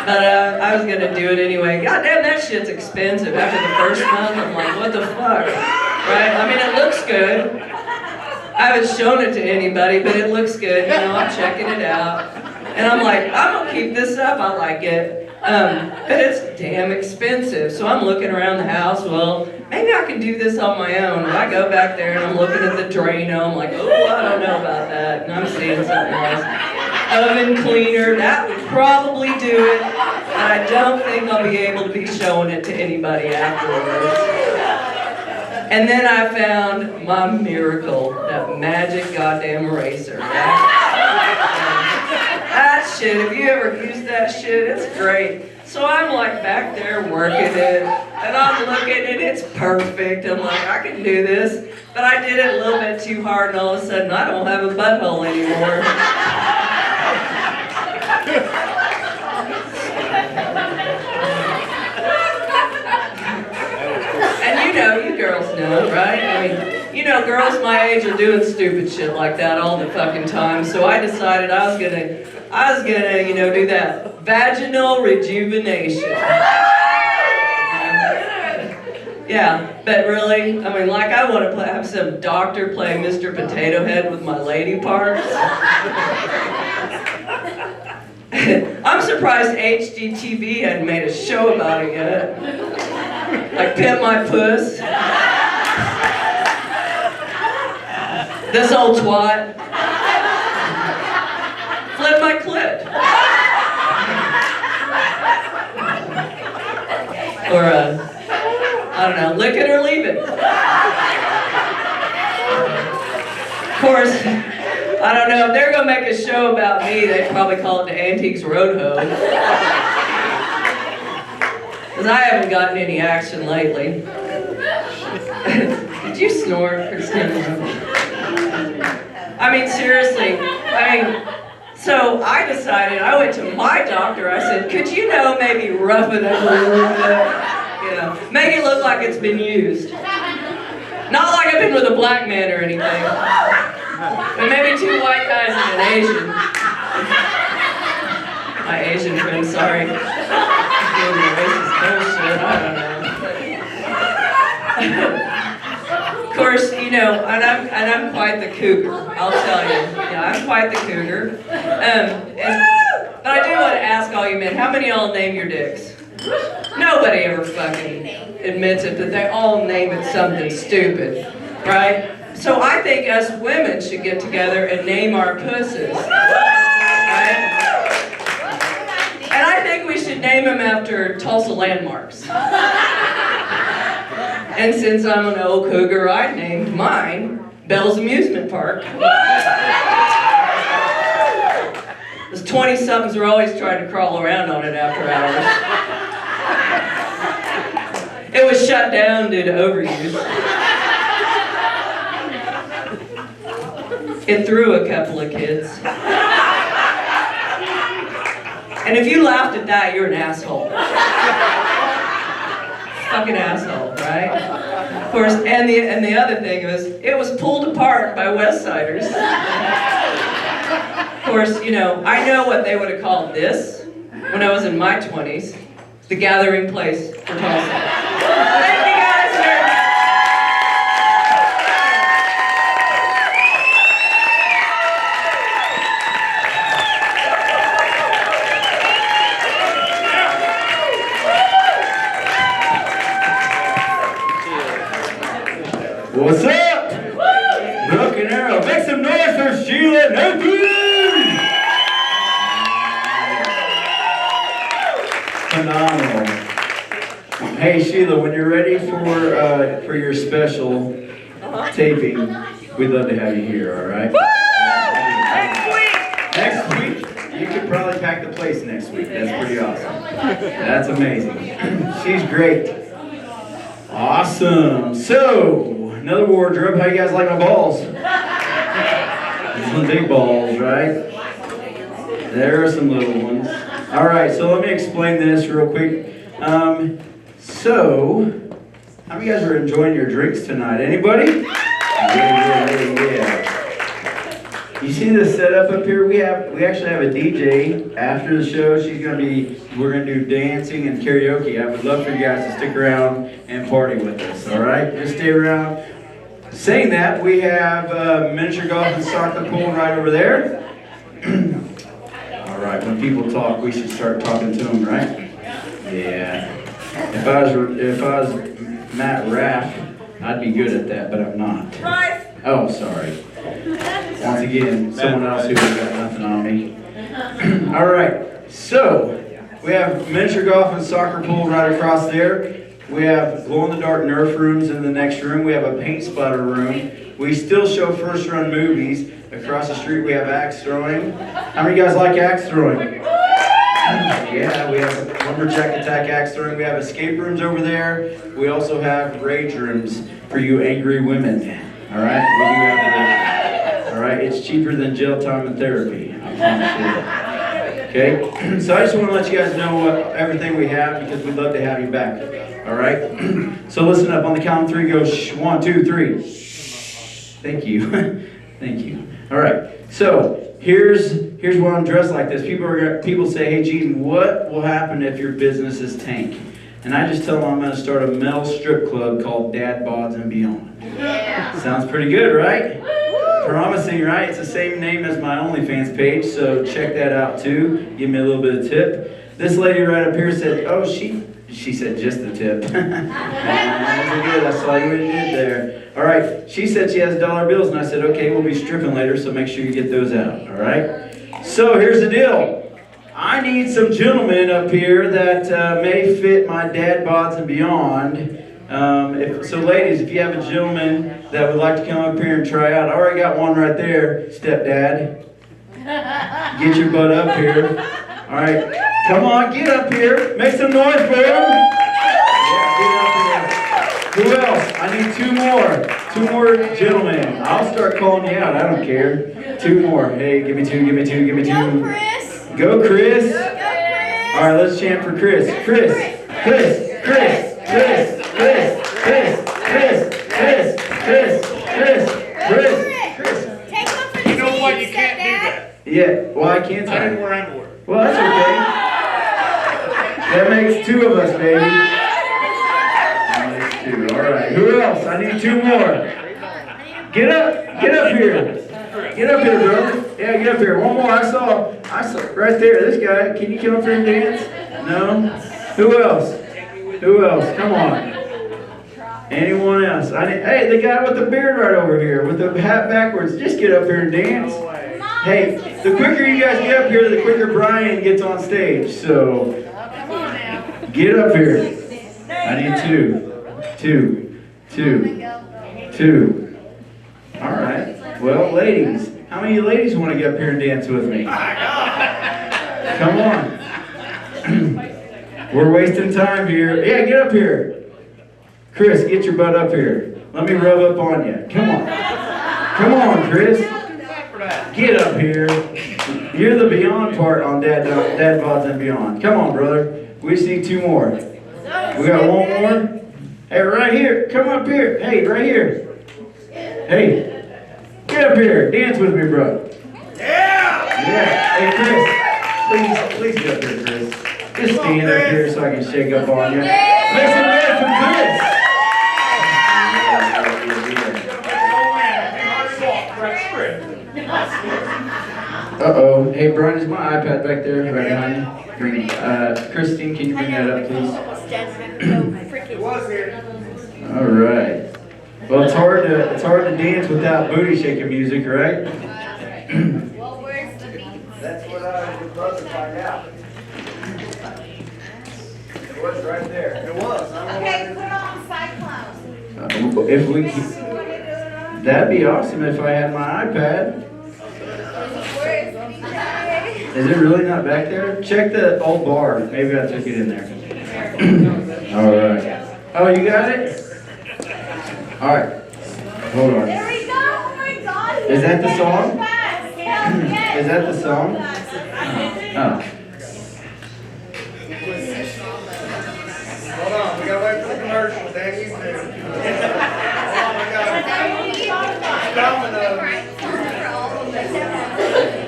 But I was gonna do it anyway. God damn, that shit's expensive. After the first month, I'm like, what the fuck? Right? I mean, it looks good. I haven't shown it to anybody, but it looks good. You know, I'm checking it out. And I'm like, I'm gonna keep this up, I like it. But it's damn expensive. So I'm looking around the house, well, maybe I can do this on my own. And I go back there and I'm looking at the Drano, I'm like, oh, I don't know about that. And I'm seeing something else. Oven cleaner, that would probably do it. But I don't think I'll be able to be showing it to anybody afterwards. And then I found my miracle, that magic goddamn eraser. That shit, if you ever use that shit, it's great. So I'm like back there working it, and I'm looking and it's perfect. I'm like, I can do this. But I did it a little bit too hard and all of a sudden I don't have a butthole anymore. And you know, you girls know, right? I mean, you know, girls my age are doing stupid shit like that all the fucking time. So I decided I was gonna, you know, do that vaginal rejuvenation. Yeah, but really, I mean, like I want to have some doctor play Mr. Potato Head with my lady parts. I'm surprised HGTV hadn't made a show about it yet. Like Pimp My Puss. This old twat. Flip my clit. Or, I don't know, lick it or leave it. Of course, I don't know, if they're gonna make a show about me, they'd probably call it the Antiques Roadhouse. Because I haven't gotten any action lately. Did you snort, Christina? I mean, seriously, so I decided, I went to my doctor, I said, could you know, maybe rough it up a little bit? You know, make it look like it's been used. Not like I've been with a black man or anything. But maybe 2 white guys and an Asian. My Asian friend, sorry. Doing the racist bullshit, I don't know. Of course, you know, and I'm quite the cougar, I'll tell you. Yeah, I'm quite the cougar. But I do want to ask all you men, how many of y'all name your dicks? Nobody ever fucking admits it, but they all name it something stupid, right? So I think us women should get together and name our pussies, right? And I think we should name them after Tulsa landmarks. And since I'm an old cougar, I named mine Bell's Amusement Park. Those 20-somethings are always trying to crawl around on it after hours. It was shut down due to overuse. It threw a couple of kids. And if you laughed at that, you're an asshole. Fucking asshole, right? course, and the other thing was, it was pulled apart by West Siders. Of course, you know, I know what they would have called this when I was in my 20s. The gathering place for Tulsa. Thank you guys, nerds. What's up? Broken Arrow. Make some noise for Sheila Nathan! Phenomenal. Hey Sheila, when you're ready for your special taping, we'd love to have you here, all right? Next week, you could probably pack the place next week. That's pretty awesome. That's amazing. She's great. Awesome. So, another wardrobe. How you guys like my balls? These are big balls, right? There are some little ones. All right, so let me explain this real quick. So, how many of you guys are enjoying your drinks tonight? Anybody? Yeah. You see the setup up here? We actually have a DJ after the show. We're gonna do dancing and karaoke. I would love for you guys to stick around and party with us. All right, just stay around. Saying that, we have miniature golf and soccer pool right over there. All right, when people talk, we should start talking to them, right? Yeah. If I was Matt Raff, I'd be good at that, but I'm not. Oh, sorry. Once again, someone else who has got nothing on me. All right, so we have miniature golf and soccer pool right across there. We have glow-in-the-dark Nerf rooms in the next room. We have a paint splatter room. We still show first-run movies. Across the street, we have axe throwing. How many of you guys like axe throwing? Yeah, we have lumberjack attack axe throwing. We have escape rooms over there. We also have rage rooms for you angry women. All right, we do have that. All right, it's cheaper than jail time and therapy. I promise you. Okay, so I just want to let you guys know everything we have because we'd love to have you back. All right, so listen up. On the count of three, go shh. 1, 2, 3. Thank you, thank you. All right, so here's why I'm dressed like this. People say, hey Gene, what will happen if your business is tank? And I just tell them I'm going to start a male strip club called Dad Bods and Beyond. Yeah. Sounds pretty good, right? Promising, right? It's the same name as my OnlyFans page, so check that out too. Give me a little bit of tip. This lady right up here said, oh, she said just the tip. That's good. I saw you what you did there. All right. She said she has dollar bills, and I said, okay, we'll be stripping later, so make sure you get those out. All right. So here's the deal. I need some gentlemen up here that may fit my Dad Bods and Beyond. So ladies, if you have a gentleman that would like to come up here and try out, I already got one right there, stepdad. Get your butt up here. All right. Come on, get up here. Make some noise for him. Yeah, get up here. Who else? I need two more. 2 more gentlemen. I'll start calling you out. I don't care. 2 more. Hey, give me 2, give me 2, give me 2. Go, Chris. Go, Chris. Go, Chris. All right, let's chant for Chris. Chris. Chris. Chris. Chris. Chris. Chris. Chris. Chris. Chris. Chris. Chris. Chris. Take one for the You know team, what? You can't do stepdad. that. Yeah, why can't I didn't I? wear underwear. Well, that's okay. That makes 2 of us, baby. That makes 2. All right. Who else? I need 2 more. Get up. Get up here. Get up here, brother. Yeah, get up here. One more. I saw right there. This guy. Can you come up here and dance? No. Who else? Who else? Come on. Anyone else? Hey, the guy with the beard right over here, with the hat backwards. Just get up here and dance. Hey, the quicker you guys get up here, the quicker Brian gets on stage. So, get up here. I need 2. 2. 2. 2. All right. Well, ladies, how many ladies want to get up here and dance with me? Come on. We're wasting time here. Yeah, get up here. Chris, get your butt up here. Let me rub up on you. Come on. Come on, Chris. Get up here. You're the Beyond part on Dad Bods and Beyond. Come on, brother. We just need 2 more. We got 1 more? Hey, right here. Come up here. Hey, right here. Hey. Get up here. Dance with me, bro. Yeah. Hey, Chris. Please get up here, Chris. Just stand up here so I can shake up on you. Make some noise for Chris. Uh-oh. Hey, Brian, is my iPad back there right behind you? Christine, can you bring that up, please? All right. Well, it's hard to dance without booty shaking music, right? Well, where's the beat? That's what I was about to find out. It was right there. It was. Okay, put on Cyclone. If we, that'd be awesome if I had my iPad. Where's the beat? Is it really not back there? Check the old bar. Maybe I took it in there. All right. Oh, you got it? All right. Hold on. There we go. Oh my God. Is that the song? Yes. Is that the song? Oh. Hold on, we gotta wait for the commercial, Dan, you too. Oh my God. Domino.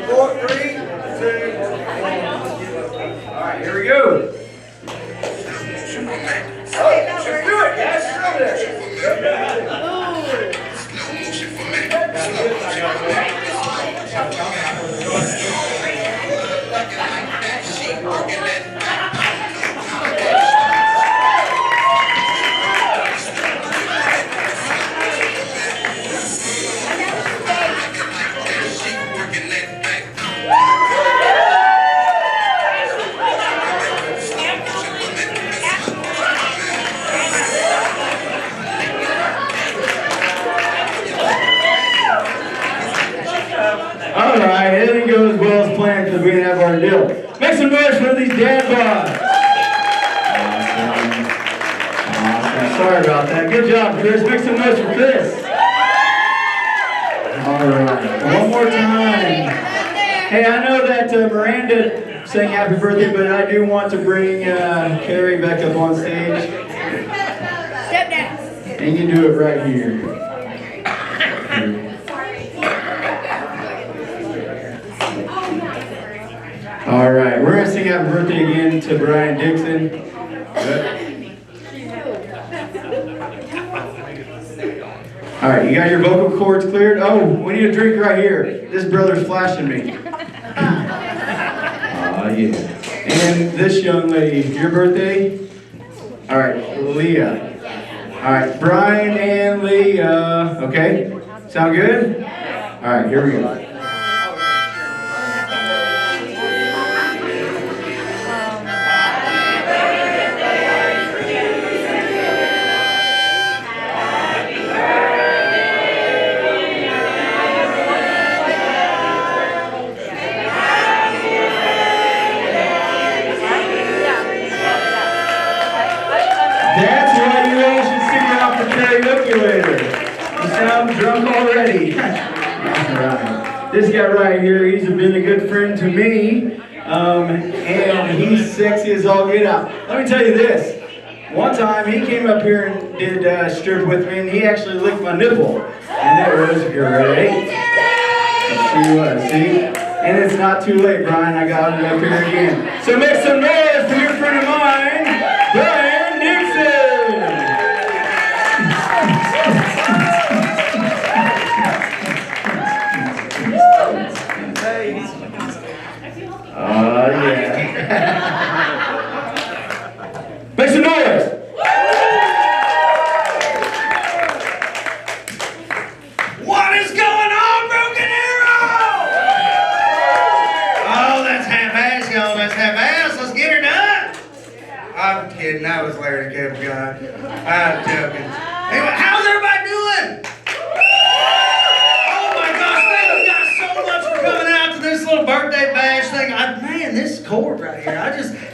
4, 3, 2, 1. All right, here we go. Oh, let's do it, guys. Over there. All right, it didn't go as well as planned because we didn't have our deal. Make some noise for these dad bods. Awesome. Sorry about that. Good job, Chris. Make some noise for Chris. All right, one more time. Hey, I know that Miranda sang happy birthday, but I do want to bring Carrie back up on stage. Step down. And you do it right here. All right, we're gonna sing happy birthday again to Brian Dixon. Good. All right, you got your vocal cords cleared? Oh, we need a drink right here. This brother's flashing me. Oh, yeah. And this young lady, your birthday? All right, Leah. All right, Brian and Leah. Okay, sound good? All right, here we go. That's why you all should sing it off the karaoke later. You sound drunk already. Alright. This guy right here, he's been a good friend to me. And he's sexy as all get out. Let me tell you this. One time he came up here and did strip with me, and he actually licked my nipple. And it was great. She was, see? And it's not too late, Brian. I got it up here again. So make some noise for your friend of mine, Brian Dixon. Oh, yeah. Make some noise. What is going on, Broken Arrow? Oh, that's half-ass, y'all. That's half-ass. Let's get her done. I'm kidding. That was Larry the Cable Guy. I'm joking. Anyway, how's everybody doing? Oh my gosh, thank you guys so much for coming out to this little birthday bash thing. Man, this cord right here,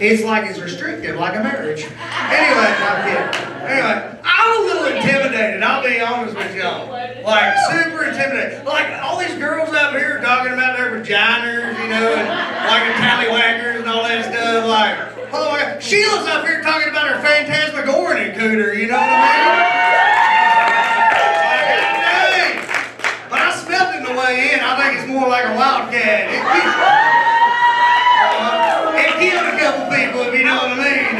it's like it's restrictive, like a marriage. Anyway, I'm kidding. Anyway, I'm a little intimidated, I'll be honest with y'all. Like, super intimidated. Like, all these girls up here talking about their vaginas, you know, and like the tallywhackers and all that stuff. Like, oh my God. Sheila's up here talking about her phantasmagorian cooter, you know what I mean? Like, dang. But I smelled it on the way in. I think it's more like a wildcat. It killed a couple people, if you know what I mean.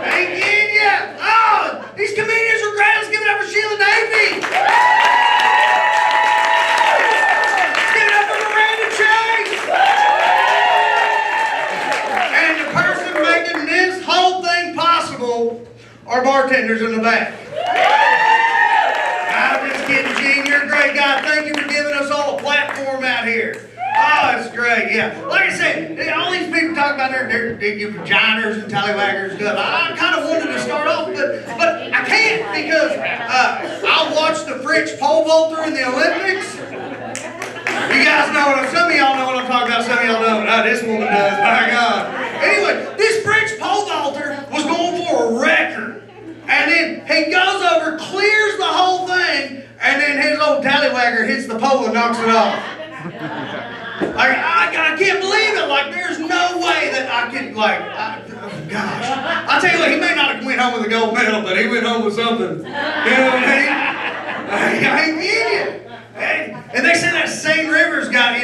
Ain't kidding ya. Oh, these comedians are great. Let's give it up for Sheila Davy. Let's give it up for Miranda Chase. And the person making this whole thing possible are bartenders in the back. I'm just kidding, Gene. You're a great guy. Thank you for giving us all a platform out here. Oh, it's great, yeah. Like I said, all these people talk about their vaginas and tallywaggers and stuff. I kind of wanted to start off, but I can't because I watched the French pole vaulter in the Olympics. You guys know some of y'all know what I'm talking about, some of y'all don't. This woman does, my God. Anyway, this French pole vaulter was going for a record. And then he goes over, clears the whole thing, and then his old tallywagger hits the pole and knocks it off. Like, I can't believe it. Like, there's no way that I could, like, gosh. I'll tell you what, he may not have went home with a gold medal, but he went home with something. You know what I mean? I ain't kidding you. And they say that St. River's got,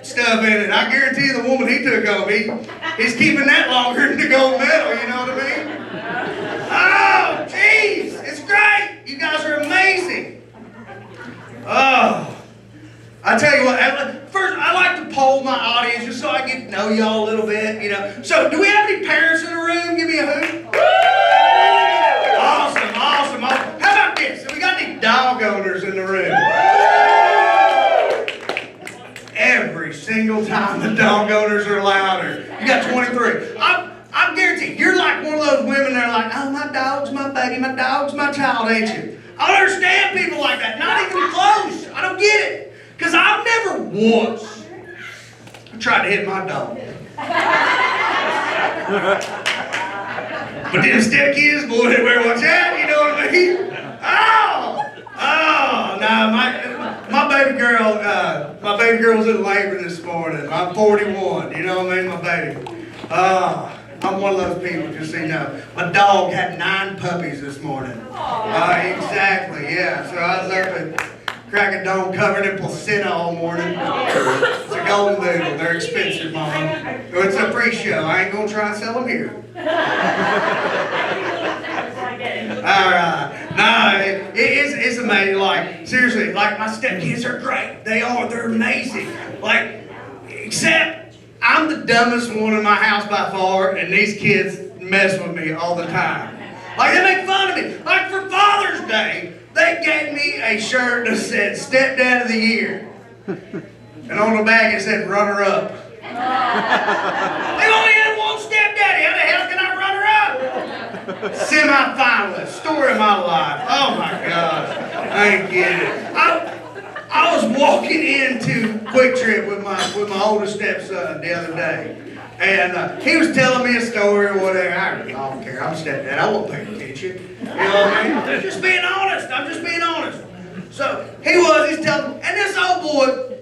stuff in it. I guarantee you the woman he took home, he's keeping that longer than the gold medal, you know what I mean? Oh, jeez, it's great. You guys are amazing. Oh. I tell you what, first I like to poll my audience just so I get to know y'all a little bit, So, do we have any parents in the room? Give me a hoot. Awesome. How about this? Have we got any dog owners in the room? Every single time the dog owners are louder. You got 23. I'm guaranteed you're like one of those women that are like, oh, my dog's my baby, my dog's my child, ain't you? I don't understand people like that. Not even close. I don't get it. Because I've never once tried to hit my dog. But them stepkids, boy, they better watch out, you know what I mean? Oh, no, my baby girl was in labor this morning. I'm 41, you know what I mean, my baby. I'm one of those people, just so you know. My dog had 9 puppies this morning. Exactly, yeah. So I was up at crack a dome covered in placenta all morning. It's a golden doodle. They're expensive, Mom. It's a free show. I ain't gonna try and sell them here. Alright. No, it's amazing. Like, seriously, like my stepkids are great. They're amazing. Like, except I'm the dumbest one in my house by far, and these kids mess with me all the time. Like, they make fun of me. Like, for Father's Day, they gave me a shirt that said Stepdad of the Year. And on the back it said runner up. They only had one stepdaddy. How the hell can I runner up? Semi-finalist. Story of my life. Oh my gosh. I ain't kidding. I was walking into Quick Trip with my oldest stepson the other day. And he was telling me a story or whatever. I don't care. I'm a stepdad. I won't pay attention. You know what I mean? I'm just being honest. So he's telling me. And this old boy,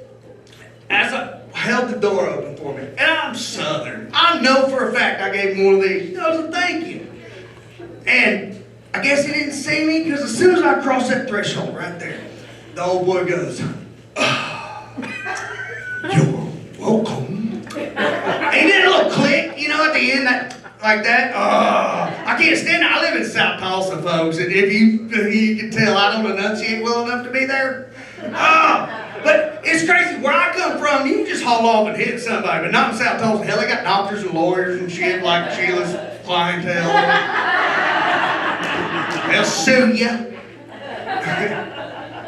as I held the door open for me. And I'm Southern. I know for a fact I gave him one of these. That was a thank you. And I guess he didn't see me because as soon as I crossed that threshold right there, the old boy goes, you're welcome. And he did a little click, at the end, like that. I can't stand it. I live in South Tulsa, folks, and if you can tell, I don't enunciate well enough to be there. But it's crazy. Where I come from, you can just haul off and hit somebody, but not in South Tulsa. Hell, they got doctors and lawyers and shit like Sheila's clientele. They'll sue you.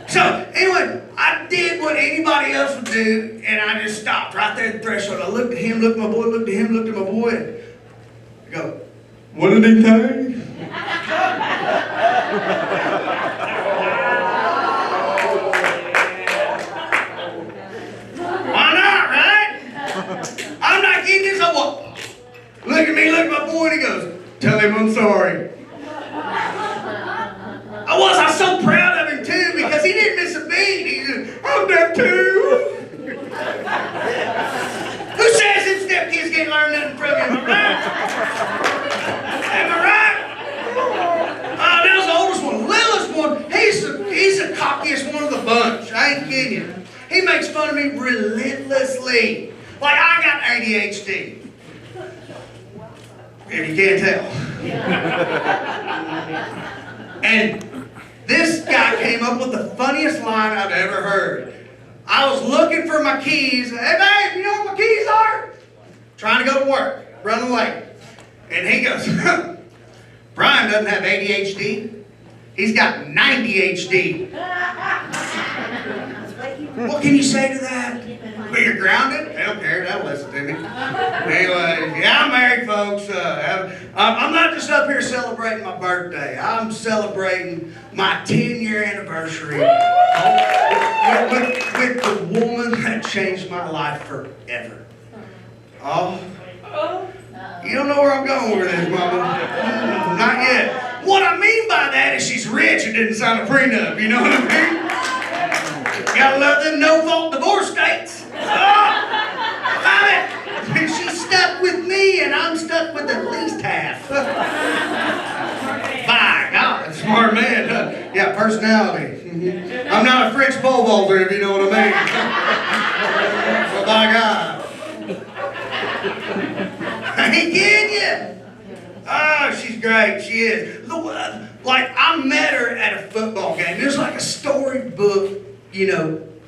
So, anyway, I did what anybody else would do, and I just stopped right there at the threshold. I looked at him, looked at my boy, looked at him, looked at my boy, and I go, what did he think? Why not, right? I'm not getting this. Look at me, look at my boy, and he goes, tell him I'm sorry. I was so proud of him too because he didn't miss a beat. He said, I'm deaf too. Who says them stepkids can't learn nothing from him, right? relentlessly. Like I got ADHD. If you can't tell. And this guy came up with the funniest line I've ever heard. I was looking for my keys. Hey babe, you know where my keys are? Trying to go to work, running late. And he goes, Brian doesn't have ADHD. He's got 90 HD. What can you say to that? Well, you're grounded? They don't care. They'll listen to me. Anyway, yeah, I'm married, folks. I'm not just up here celebrating my birthday. I'm celebrating my 10-year anniversary with the woman that changed my life forever. Oh, you don't know where I'm going with this, Mama. Not yet. What I mean by that is she's rich and didn't sign a prenup. You know what I mean? Gotta love them no-fault divorce states. Love it. And she's stuck with me, and I'm stuck with at least half. By God, smart man. Yeah, personality. I'm not a French pole vaulter, if you know what I mean. But by God. I ain't kidding you. Oh, she's great. She is. Like, I met her at a football game. It was like a storybook,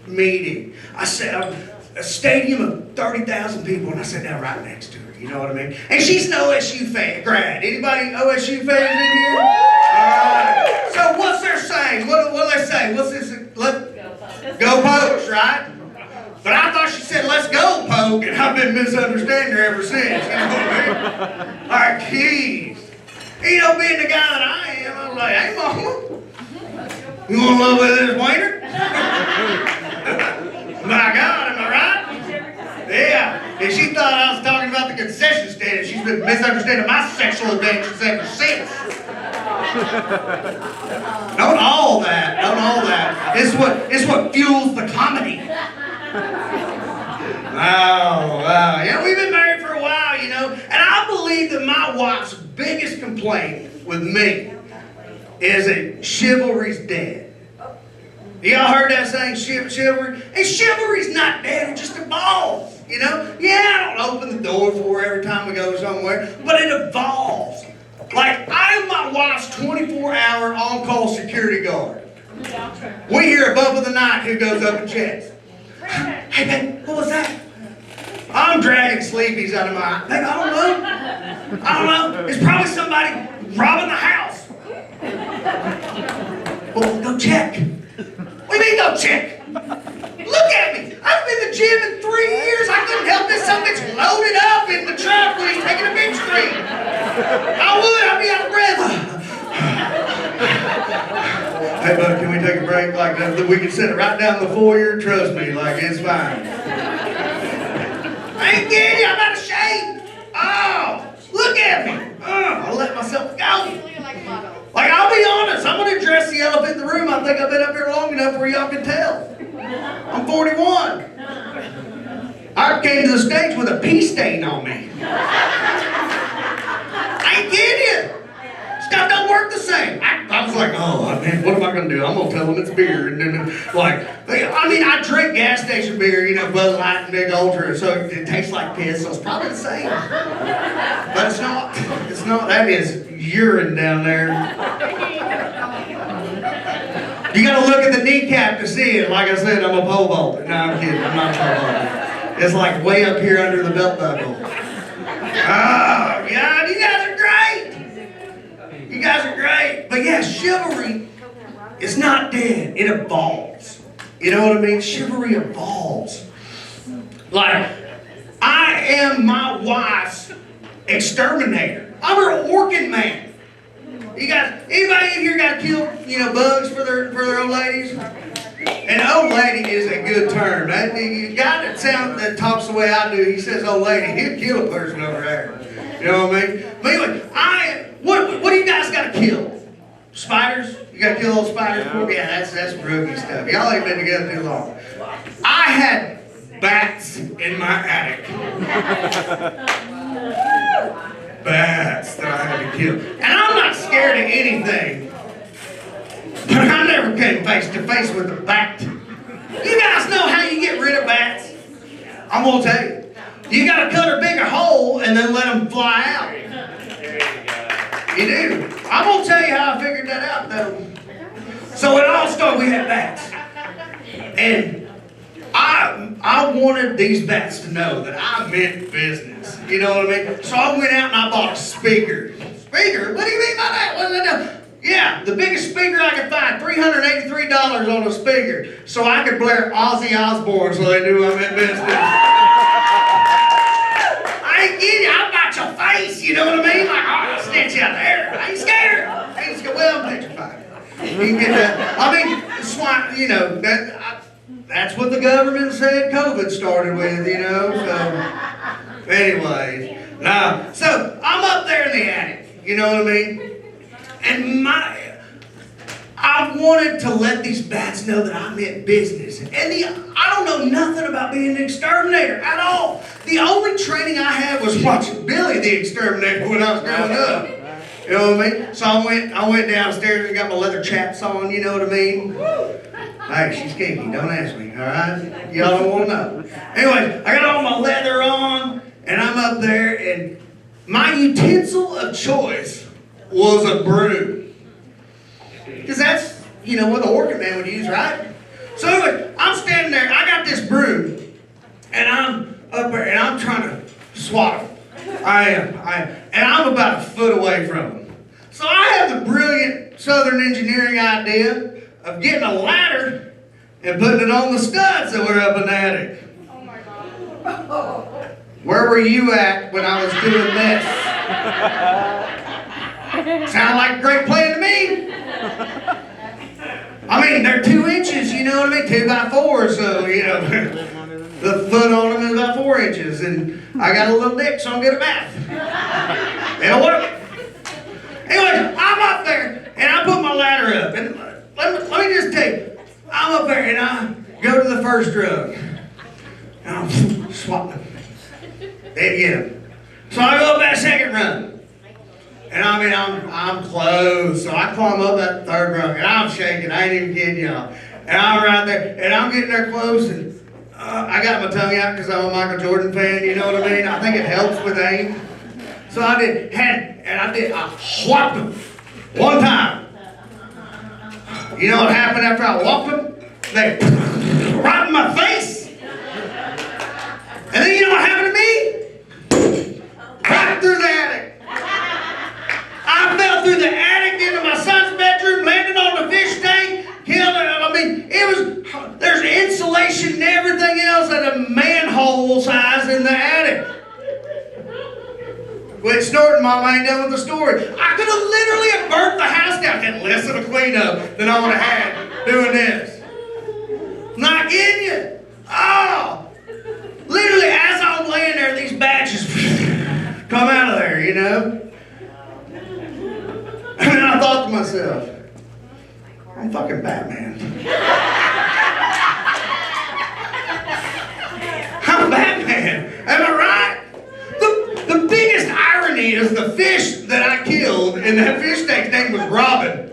meeting. I sat a stadium of 30,000 people, and I sat down right next to her. You know what I mean? And she's an OSU fan, grad. Anybody OSU fans in here? All right. So what's their saying? What do they say? What's this? Go Pokes, right? But I thought she said, let's go, Poke, and I've been misunderstanding her ever since. You know what I mean? All right, keys. Being the guy that I am, I was like, hey, Mama, you want a little bit of this waiter? My God, am I right? Yeah. And she thought I was talking about the concession stand, and she's been misunderstanding my sexual adventures ever since. Don't all that. It's what fuels the comedy. Wow. Yeah, we've been married for a while, and I believe that my wife's biggest complaint with me is that chivalry's dead. Y'all heard that saying, chivalry? And chivalry's not dead, it just evolves, Yeah, I don't open the door for her every time we go somewhere, but it evolves. Like, I'm my wife's 24-hour on-call security guard. We hear a bump of the night, who goes up and checks? Hey, babe, what was that? I'm dragging sleepies out of my... Babe, I don't know. It's probably somebody robbing the house. Well, go check. What do you mean, go check? Look at me. I've been to the gym in 3 years. I couldn't help this. Some bitch loaded up in the truck when he's taking a big street. I'd be out of breath. Hey, bud, can we take a break? Like that? We can sit it right down the foyer. Trust me, like it's fine. I ain't kidding you. I'm out of shape. Oh, look at me. I'll let myself go. Like, I'll be honest. I'm going to address the elephant in the room. I think I've been up here long enough where y'all can tell. I'm 41. I came to the stage with a pee stain on me. I ain't kidding you. Stuff don't work the same. I was like, oh, man, what am I going to do? I'm going to tell them it's beer. And then, I drink gas station beer, Bud Light and Big Ultra, so it tastes like piss, so it's probably the same. But it's not. It's not. That is urine down there. You got to look at the kneecap to see it. Like I said, I'm a pole vaulter. No, I'm kidding. I'm not a pole vaulter. It's like way up here under the belt buckle. Oh, God, you guys are great. You guys are great. But yeah, chivalry is not dead. It evolves. You know what I mean? Chivalry evolves. Like, I am my wife's exterminator. I'm her orkin man. You guys, anybody in here got to kill, bugs for their old ladies? An old lady is a good term. The guy that talks the way I do, he says old lady, he'll kill a person over there. You know what I mean? But anyway, what do you guys got to kill? Spiders? You got to kill those spiders? Yeah, that's rookie stuff. Y'all ain't been together too long. I had bats in my attic. Bats that I had to kill. And I'm not scared of anything. But I never came face to face with a bat. You guys know how you get rid of bats? I'm gonna tell you. You gotta cut a bigger hole and then let them fly out. You do. I'm gonna tell you how I figured that out though. So it all started, we had bats. And I wanted these bats to know that I meant business. You know what I mean? So I went out and I bought a speaker. Speaker? What do you mean by that? What did I do? Yeah, the biggest speaker I could find, $383 on a speaker. So I could blare Ozzy Osbourne so they knew I meant business. I ain't kidding you, I'm about your face, you know what I mean? Like, oh, I'll snitch you out there. I ain't scared. I ain't scared. Well, I'm petrified. You can get that. I mean, swine, you know, that's what the government said COVID started with, you know. So, anyways, so I'm up there in the attic, you know what I mean? And I wanted to let these bats know that I meant business. And I don't know nothing about being an exterminator at all. The only training I had was watching Billy the Exterminator when I was growing up. You know what I mean? So I went downstairs and got my leather chaps on, you know what I mean? Hey, she's kinky, don't ask me, all right? Y'all don't want to know. Anyway, I got all my leather on, and I'm up there, and my utensil of choice was a broom. Because that's, you know, what the orchid man would use, right? So anyway, I'm standing there, I got this broom, and I'm up there, and I'm trying to swat him. I am, and I'm about a foot away from him. So I have the brilliant Southern engineering idea of getting a ladder and putting it on the studs that were up in the attic. Oh my God. Where were you at when I was doing this? Sound like a great plan to me. I mean, they're 2 inches, you know what I mean? 2 by 4, so, you know, the foot on them is about 4 inches, and I got a little dick, so I'm good at math. It'll work. Anyway, I'm up there, and I put my ladder up, and let me just tell you, I'm up there, and I go to the first drug, and I'm swatting. They get him. So I go up that second run. And I mean, I'm close. So I climb up that third rung, and I'm shaking. I ain't even kidding y'all. And I'm right there, and I'm getting there close, and I got my tongue out because I'm a Michael Jordan fan, you know what I mean? I think it helps with aim. So I did, I whopped him one time. You know what happened after I whopped him? They right in my face. And then you know what happened to me? Right through the attic. I fell through the attic into my son's bedroom, landed on the fish tank, killed it. I mean, there's insulation and everything else at a manhole size in the attic. Quit snorting, Mom, I ain't done with the story. I could have literally have burnt the house down. Get less of a cleanup than I would have had doing this. Not kidding you. Oh, literally as I'm laying there, these batches come out of there, you know. And I thought to myself, I'm fucking Batman. I'm Batman. Am I right? The biggest irony is the fish that I killed in that fish tank's name was Robin.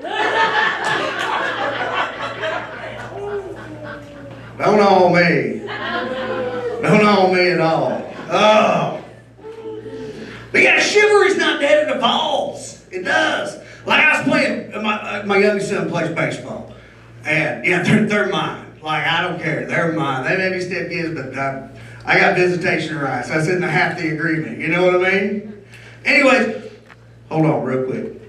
Don't know me. Don't know me at all. Oh. But yeah, chivalry's not dead, it evolves. It does. Like I was playing, my youngest son plays baseball. And yeah, they're mine. Like I don't care, they're mine. They may be step kids, but I got visitation rights. That's in half the agreement. You know what I mean? Anyways, hold on real quick.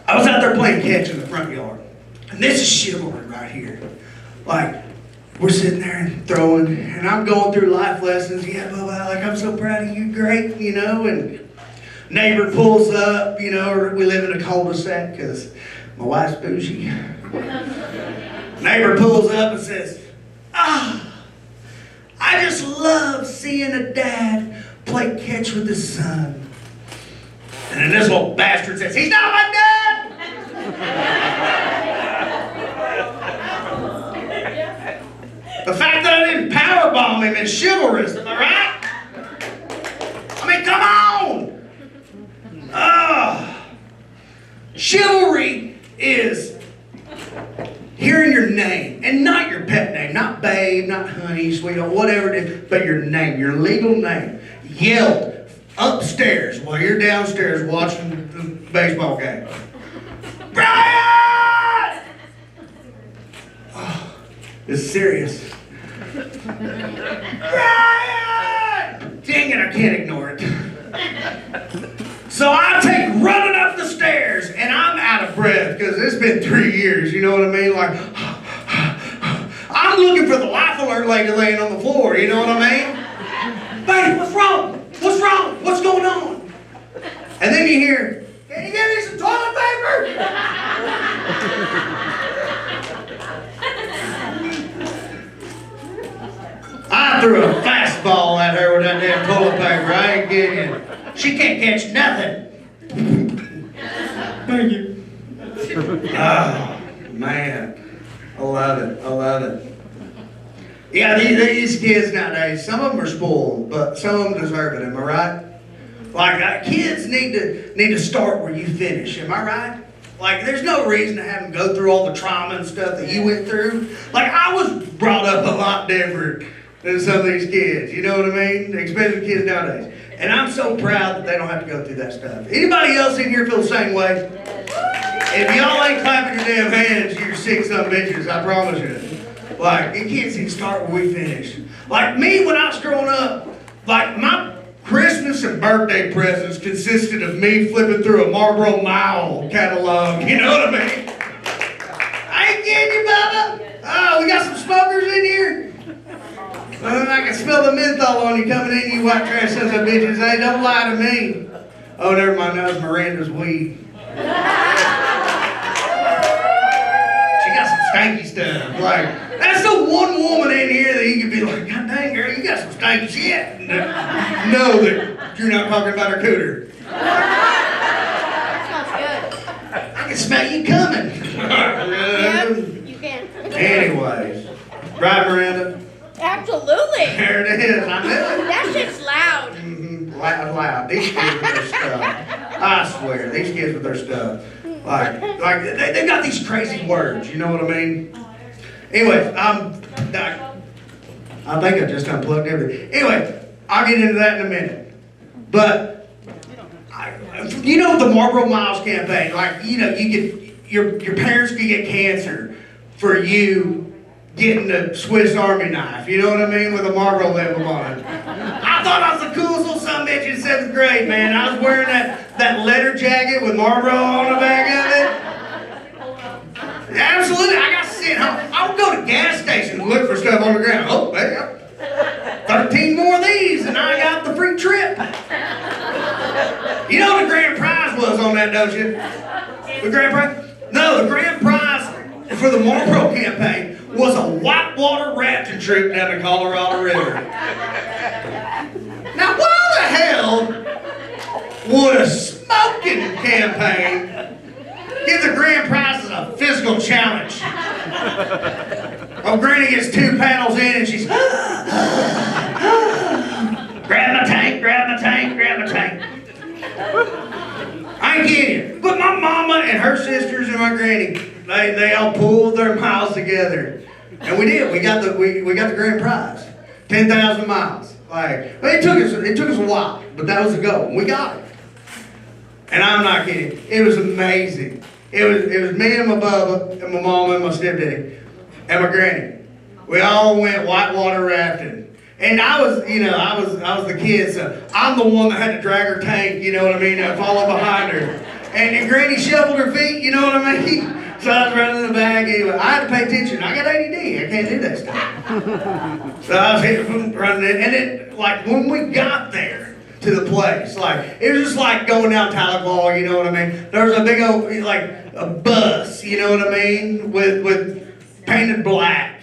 I was out there playing catch in the front yard. And this is chivalry right here. Like, we're sitting there and throwing, and I'm going through life lessons. Yeah, blah, blah, like, I'm so proud of you, great, you know, and neighbor pulls up, you know, we live in a cul-de-sac because my wife's bougie. Neighbor pulls up and says, I just love seeing a dad play catch with his son. And then this little bastard says, he's not my dad! The fact that I didn't powerbomb him is chivalrous, am I right? I mean, come on! Chivalry is hearing your name, and not your pet name. not babe, not honey, sweetheart, whatever it is, but your name, your legal name, yelled upstairs while you're downstairs watching the baseball game. Brian! Oh, it's serious. Brian! Dang it, I can't ignore it. So I take running up the stairs, and I'm out of breath because it's been 3 years, you know what I mean? Like, I'm looking for the life alert lady laying on the floor, you know what I mean? Babe, what's wrong? What's wrong? What's going on? And then you hear, can you give me some toilet paper? I threw a fastball at her with that damn toilet paper. I ain't kidding you. She can't catch nothing. Thank you. Oh, man. I love it. I love it. Yeah, these kids nowadays, some of them are spoiled, but some of them deserve it. Am I right? Like, kids need to start where you finish. Am I right? Like, there's no reason to have them go through all the trauma and stuff that you went through. Like, I was brought up a lot different than some of these kids. You know what I mean? Especially kids nowadays. And I'm so proud that they don't have to go through that stuff. Anybody else in here feel the same way? If y'all ain't clapping your damn hands, you're sick some bitches, I promise you. Like, you can't see start where we finish. Like me, when I was growing up, like my Christmas and birthday presents consisted of me flipping through a Marlboro Mile catalog, you know what I mean? I ain't kidding you, Bubba. Oh, we got some smokers in here? I can smell the menthol on you coming in, you white trash sons of bitches. Hey, don't lie to me. Oh, never mind, that was Miranda's weed. She got some stanky stuff. Like, that's the one woman in here that you could be like, God dang, girl, you got some stanky shit. Know that you're not talking about her cooter. Smells good. I can smell you coming. Yep, you can. Anyways, right, Miranda? Absolutely. There it is. I knew it. That shit's loud. Loud. These kids with their stuff. I swear, these kids with their stuff. Like they got these crazy words. You know what I mean? Anyways, I think I just unplugged everything. Anyway, I'll get into that in a minute. But you know the Marlboro Miles campaign. Like you know, you get your parents could get cancer for you getting a Swiss Army knife, you know what I mean, with a Marlboro label on it. I thought I was the coolest little son of a bitch in 7th grade, man. I was wearing that leather jacket with Marlboro on the back of it. Absolutely, I got sent home. I would go to gas stations and look for stuff on the ground. Oh, there 13 more of these, and I got the free trip. You know what the grand prize was on that, don't you? The grand prize? No, the grand prize for the Marlboro campaign was a whitewater rafting trip down the Colorado River. Now, why the hell would a smoking campaign give the grand prize as a physical challenge? Oh, Granny gets 2 paddles in and she's grab my tank, grab my tank, grab my tank. I ain't kidding you. But my mama and her sisters and my granny, they all pulled their miles together. And we did. We got the grand prize. 10,000 miles. Like, it took us a while, but that was the goal. We got it. And I'm not kidding. It was amazing. It was me and my Bubba and my mama and my stepdaddy and my granny. We all went whitewater rafting. And I was the kid, so I'm the one that had to drag her tank, you know what I mean, and follow behind her. And Granny shoveled her feet, you know what I mean? So I was running in the back, anyway. I had to pay attention. I got ADD, I can't do that stuff. So I was running in, and then, like, when we got there to the place, like, it was just like going down Tahlequah, you know what I mean? There was a big old, like, a bus, you know what I mean, with painted black.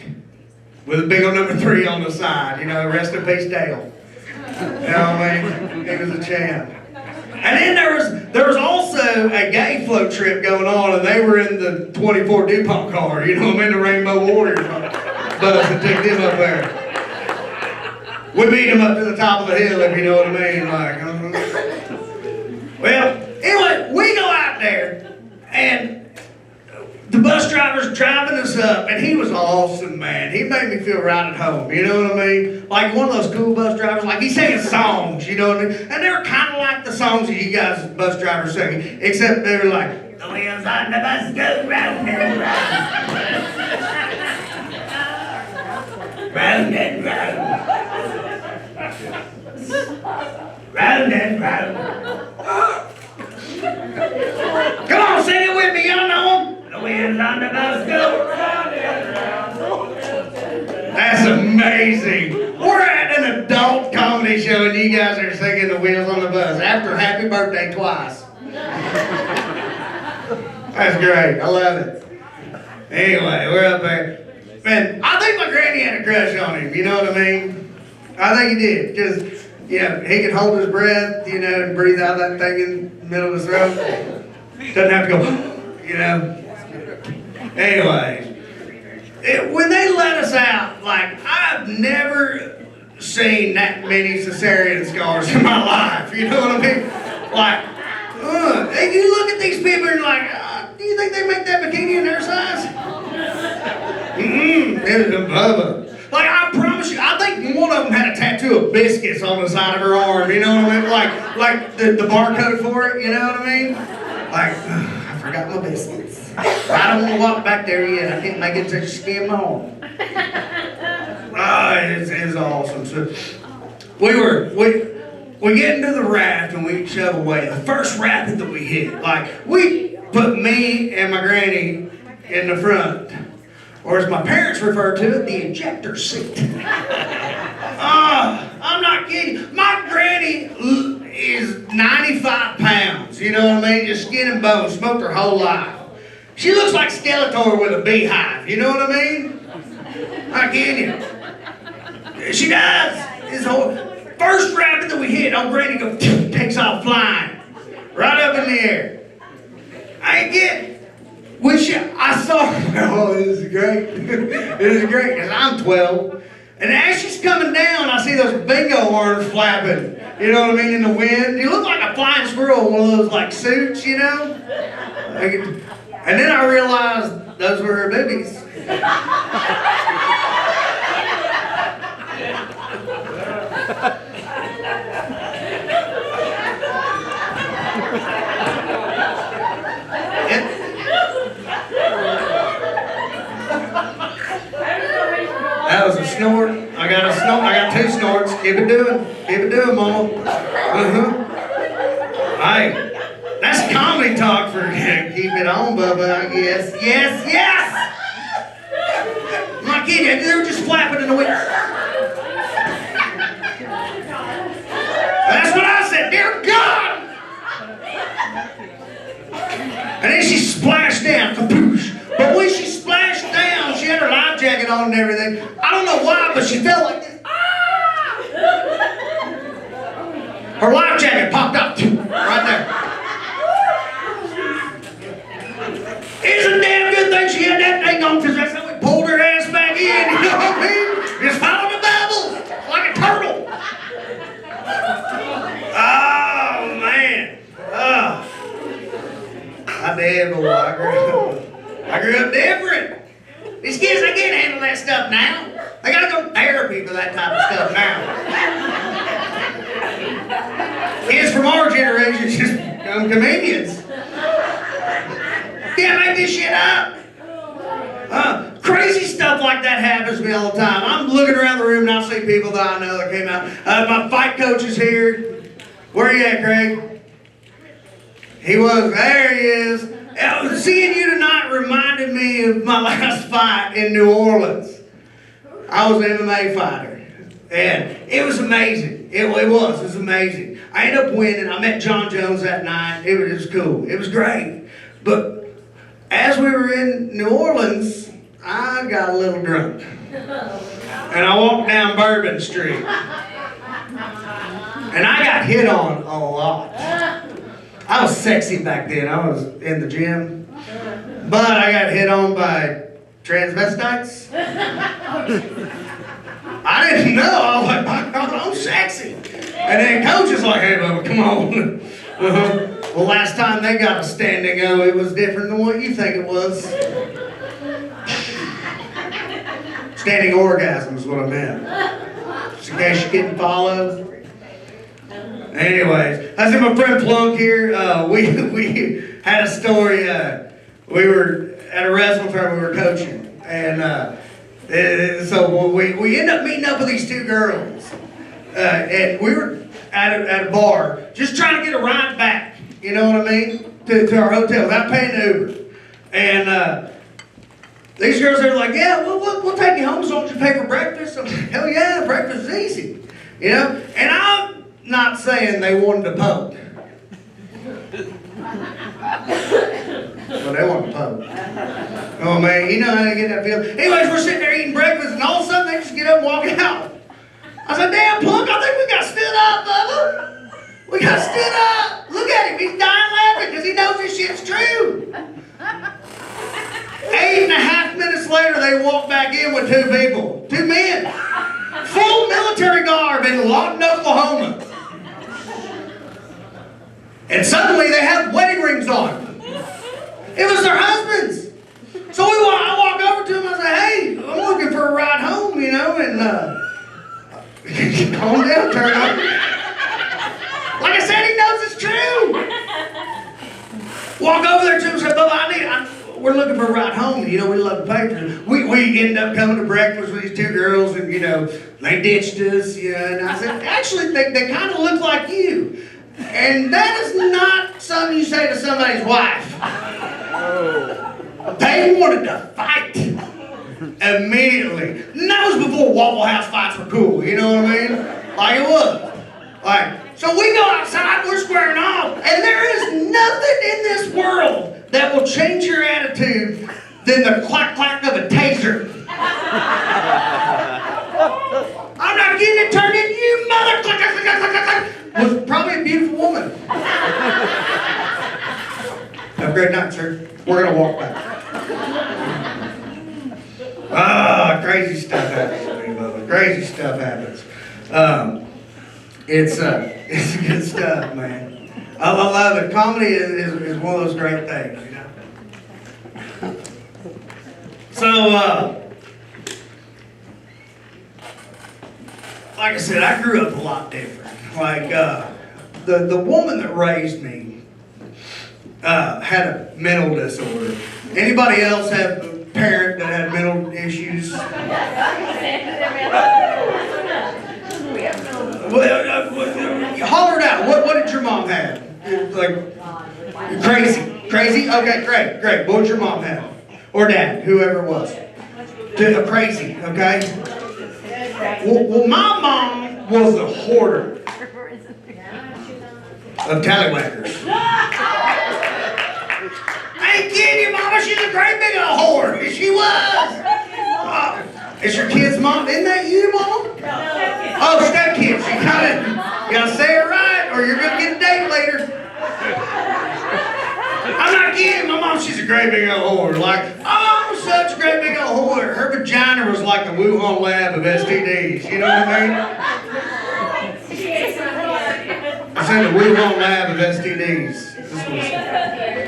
With a big old number 3 on the side, you know, rest in peace, Dale. You know what I mean? He was a champ. And then there was also a gay float trip going on, and they were in the 24 DuPont car, you know what I mean, the Rainbow Warriors bus and took them up there. We beat them up to the top of the hill, if you know what I mean. Like, Well, anyway, we go out there, and the bus driver's driving us up, and he was awesome, man. He made me feel right at home, you know what I mean? Like one of those cool bus drivers, like he sang songs, you know what I mean? And they were kind of like the songs that you guys bus drivers sing, except they were like, the wheels on the bus go round and round. Round and round. Round and round. Come on, sing it with me, y'all know them. The wheels on the bus go round and round. That's amazing. We're at an adult comedy show and you guys are singing the wheels on the bus after happy birthday twice. That's great. I love it. Anyway, we're up there. Man, I think my granny had a crush on him, you know what I mean? I think he did, because, you know, he could hold his breath, you know, and breathe out that thing in the middle of his throat. Doesn't have to go, you know. Anyway, when they let us out, like, I've never seen that many cesarean scars in my life, you know what I mean? Like, and you look at these people and you're like, do you think they make that bikini in their size? It was a Bubba. Like, I promise you, I think one of them had a tattoo of biscuits on the side of her arm, you know what I mean? Like the barcode for it, you know what I mean? Like, I forgot my biscuits. I don't want to walk back there yet. I can't make it to skim home. It's awesome. So, we get into the raft and we shove away. The first raft that we hit, like, we put me and my granny in the front. Or as my parents refer to it, the ejector seat. I'm not kidding. My granny is 95 pounds, you know what I mean? Just skin and bone, smoked her whole life. She looks like Skeletor with a beehive, you know what I mean? I get you. She does. This whole first rabbit that we hit, old granny goes, takes off flying. Right up in the air. I ain't kidding. I saw her, oh, this is great. This is great, because I'm 12. And as she's coming down, I see those bingo arms flapping, you know what I mean, in the wind. You look like a flying squirrel in one of those, like, suits, you know? And then I realized those were her boobies. That was a snort. I got a snort. I got two snorts. Keep it doing. Keep it doing, Mama. Hey, that's comedy talk for keep it on, Bubba, I guess. Yes, yes! I'm not kidding you. They were just flapping in the wind. That's what I said. Dear God! And then she splashed down. Kaboosh. But when she splashed down, she had her life jacket on and everything. I don't know why, but she felt like this. Ah! Her life jacket popped up right there. It's a damn good thing she had that thing on, because that's how we pulled her ass back in. You know what I mean? Just followed the bubbles like a turtle. Oh, man. Oh. I did, boy. I grew up different. These kids, they can't handle that stuff now. They gotta go to therapy for that type of stuff now. Kids from our generation just become comedians. Can't make this shit up. Crazy stuff like that happens to me all the time. I'm looking around the room and I see people that I know that came out. My fight coach is here. Where are you at, Craig? He was, there he is. Seeing you tonight reminded me of my last fight in New Orleans. I was an MMA fighter. And it was amazing. It was amazing. I ended up winning. I met John Jones that night. It was cool. It was great. But as we were in New Orleans, I got a little drunk. And I walked down Bourbon Street. And I got hit on a lot. I was sexy back then. I was in the gym. But I got hit on by transvestites. I didn't know. I was like, my God, I'm sexy. And then coach is like, hey, Bubba, come on. Well, last time they got a standing O, it was different than what you think it was. Standing orgasm is what I meant. Just in case you didn't follow. Anyways, I see my friend Plunk here. We had a story. We were at a wrestling tournament we were coaching. And so we ended up meeting up with these two girls. And we were at a bar, just trying to get a ride back, you know what I mean, to our hotel without paying the Uber. And these girls are like, yeah, we'll take you home as long as you pay for breakfast. I'm like, hell yeah, breakfast is easy, you know. And I'm not saying they wanted to poke. Well, they wanted to poke. Oh man, you know how to get that feeling. Anyways, we're sitting there eating breakfast, and all of a sudden they just get up and walk out. I said, damn, Plunk, I think we got stood up, Bubba. We got stood up. Look at him. He's dying laughing because he knows this shit's true. 8.5 minutes later, they walk back in with two people. Two men. Full military garb in Lawton, Oklahoma. And suddenly they have wedding rings on. It was their husbands. So I walk over to them and I say, hey, I'm looking for a ride home, you know, and calm down, turn up. Like I said, he knows it's true. Walk over there to him and say, Bubba, we're looking for a ride home. You know, we love the papers. We ended up coming to breakfast with these two girls, and, you know, they ditched us, you know. And I said, actually, they kind of look like you. And that is not something you say to somebody's wife. They wanted to fight immediately. And that was before Waffle House fights were cool, you know what I mean? Like it was. Like, so we go outside, we're squaring off, and there is nothing in this world that will change your attitude than the clack clack of a taser. I'm not getting it turned into you, mother clack clack clack clack clack. Was probably a beautiful woman. Have a great night, sir. We're gonna walk back. Crazy stuff happens to me, Bubba. Crazy stuff happens. It's good stuff, man. I love it. Comedy is one of those great things, you know. So, like I said, I grew up a lot different. Like, the woman that raised me had a mental disorder. Anybody else have a parent that had mental issues? Holler it out. What did your mom have? Like, crazy? Okay, great. What did your mom have? Or dad, whoever it was. Crazy, okay? Well, my mom was a hoarder of tallywackers. I ain't kidding you, Mama. She's a great big old whore. She was. Is your kid's mom? Isn't that you, Mama? Oh, stepkids. You gotta say it right, or you're gonna get a date later. I'm not kidding. My mom, she's a great big old whore. Like, oh, such a great big old whore. Her vagina was like the Wuhan lab of STDs. You know what I mean? I said the Wuhan lab of STDs.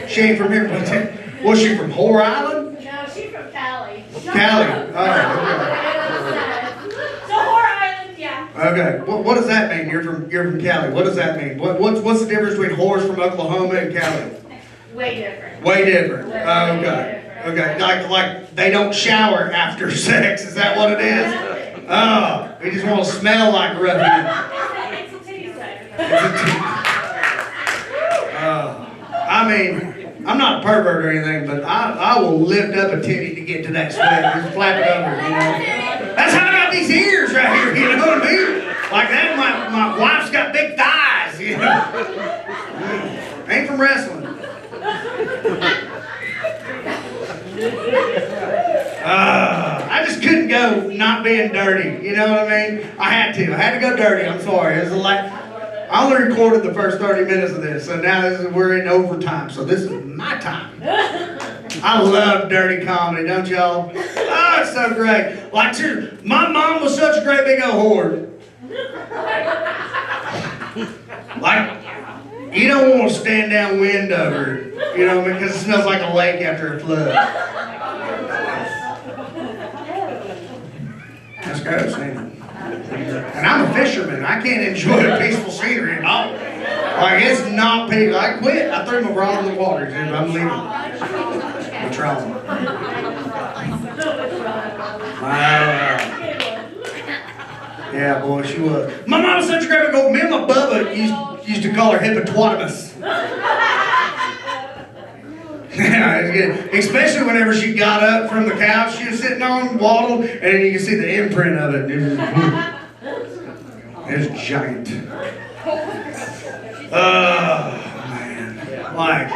She ain't from here. Was she from Whore Island? No, she's from Cali. Cali. Oh, okay. So Whore Island, yeah. Okay. What does that mean? You're from Cali. What does that mean? What's the difference between whores from Oklahoma and Cali? Way different. Way different. Okay. Okay. Like they don't shower after sex. Is that what it is? Oh, we just want to smell like a ruffian. It's a titty sweater. I mean, I'm not a pervert or anything, but I will lift up a titty to get to that sweat. Just flap it over, you know. That's how I got these ears right here, you know what I mean? Like that, my wife's got big thighs, you know. Ain't from wrestling. I just couldn't go not being dirty, you know what I mean? I had to go dirty, I'm sorry. It was I only recorded the first 30 minutes of this, so now we're in overtime, so this is my time. I love dirty comedy, don't y'all? Oh, it's so great. Like, my mom was such a great big old whore. Like, You don't want to stand downwind over it, you know, because it smells like a lake after a flood. That's gross, ain't it? And I'm a fisherman. I can't enjoy the peaceful scenery at all. Like, it's not peaceful. I quit. I threw my rod in the water, dude. I'm leaving. I'm trying. Wow. Yeah, boy, she was. My mom was such a great girl. Me and my Bubba used to call her hippopotamus. Yeah, it's good. Especially whenever she got up from the couch she was sitting on, waddled, and then you can see the imprint of it. It's giant. Oh, man. Like,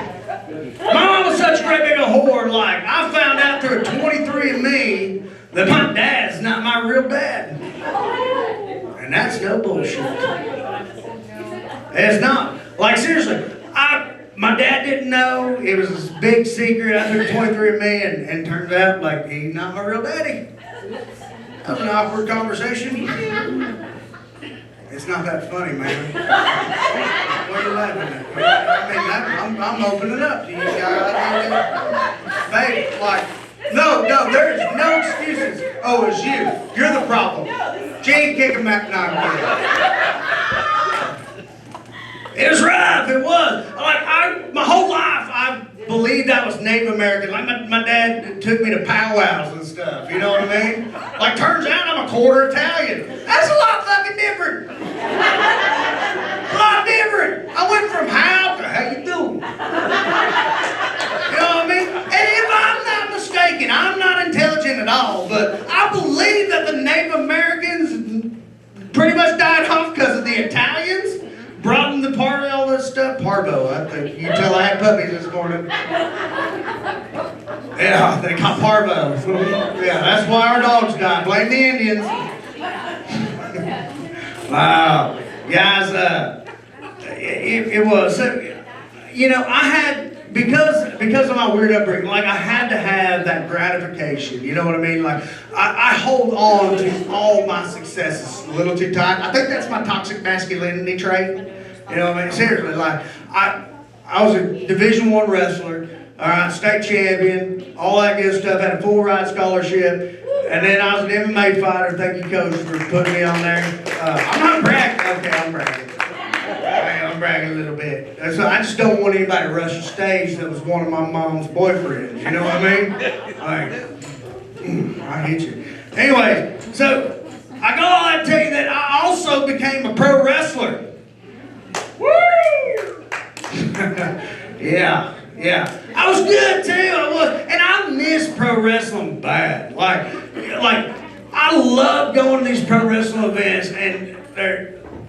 my mom was such a great big whore. Like, I found out through a 23andMe that my dad's not my real dad. And that's no bullshit. It's not. Like, seriously, my dad didn't know. It was this big secret. I took 23andMe and turned out like he's not my real daddy. That was an awkward conversation. It's not that funny, man. What are you laughing at? I mean, I'm opening up to you guys. Babe, like, no, there's no excuses. Oh, it's you. You're the problem. She ain't kicking back now. It was rough, it was. Like, my whole life, I believed I was Native American. Like, my dad took me to powwows and stuff, you know what I mean? Like, turns out I'm a quarter Italian. That's a lot fucking different. A lot different. I went from how to how you doing. You know what I mean? And if I'm not mistaken, I'm not intelligent at all, but I believe that the Native Americans pretty much died off because of the Italians. Brought them to party, all this stuff. Parvo, I think. You can tell I had puppies this morning. Yeah, they caught parvo. Yeah, that's why our dogs died. Blame the Indians. Wow. Guys, it was. You know, I had, because of my weird upbringing, like, I had to have that gratification. You know what I mean? Like, I hold on to all my successes a little too tight. I think that's my toxic masculinity trait. You know what I mean? Seriously, like, I was a Division I wrestler, all right, state champion, all that good stuff, had a full ride scholarship, and then I was an MMA fighter. Thank you, Coach, for putting me on there. I'm not bragging. Okay, I'm bragging. I'm bragging a little bit. So I just don't want anybody to rush the stage that was one of my mom's boyfriends. You know what I mean? Like, I hate you. Anyway, so I got all that to tell you that I also became a pro wrestler. Woo! Yeah. I was good too, I was. And I miss pro wrestling bad. Like I love going to these pro wrestling events and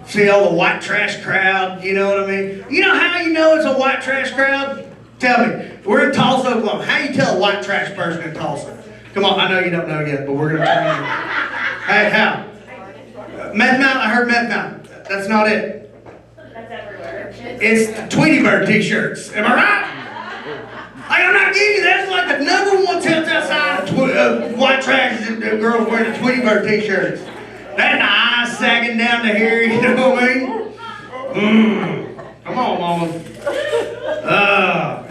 see all the white trash crowd, you know what I mean? You know how you know it's a white trash crowd? Tell me. We're in Tulsa, Oklahoma. How you tell a white trash person in Tulsa? Come on, I know you don't know yet, but we're going to tell you. Hey, how? Meth Mount, I heard Meth Mount. That's not it. It's the Tweety Bird t-shirts. Am I right? Like, I'm not kidding you. That's like the #1 tilt outside of white trash girls wearing the Tweety Bird t-shirts. That the eyes sagging down to here, you know what I mean? Come on, mama.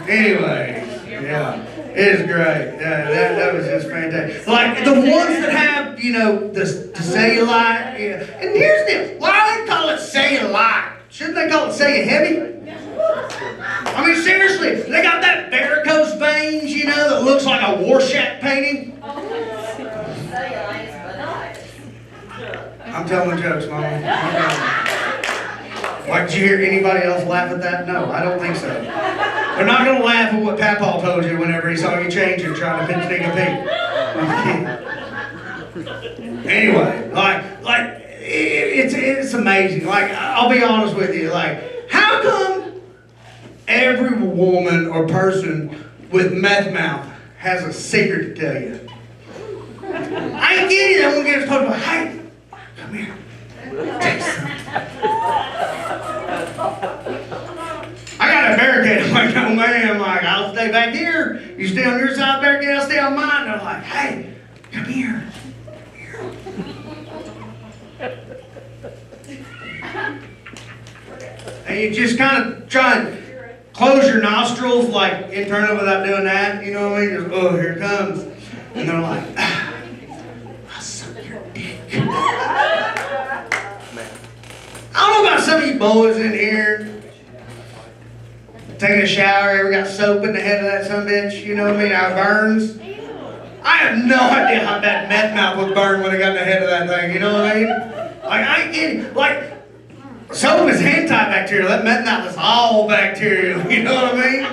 Anyway, yeah. It's great. Yeah, that was just fantastic. Like the ones that have, you know, the cellulite. Yeah. And here's the deal. Why do they call it cellulite? Shouldn't they call it heavy? I mean, seriously, they got that varicose veins, you know, that looks like a Warshak painting. I'm telling jokes, Mama. Like, did you hear anybody else laugh at that? No, I don't think so. They're not going to laugh at what Papa told you whenever he saw you changing, trying to sneak a peek. Anyway, like it's amazing. Like, I'll be honest with you. Like, how come every woman or person with meth mouth has a secret to tell you? I ain't kidding you. That one gets told about, hey, come here. Take something. I got a barricade. I'm like, oh man, I'm like, I'll stay back here. You stay on your side of the barricade, I'll stay on mine. They're like, hey, come here. And you just kind of try and close your nostrils, like internal without doing that. You know what I mean? Just, oh, here it comes. And they're like, I'll suck your dick. I don't know about some of you boys in here taking a shower, ever got soap in the head of that son of a bitch? You know what I mean? How it burns. I have no idea how that meth mouth would burn when it got in the head of that thing. You know what I mean? Like soap is antibacterial. That meth mouth is all bacterial. You know what I mean?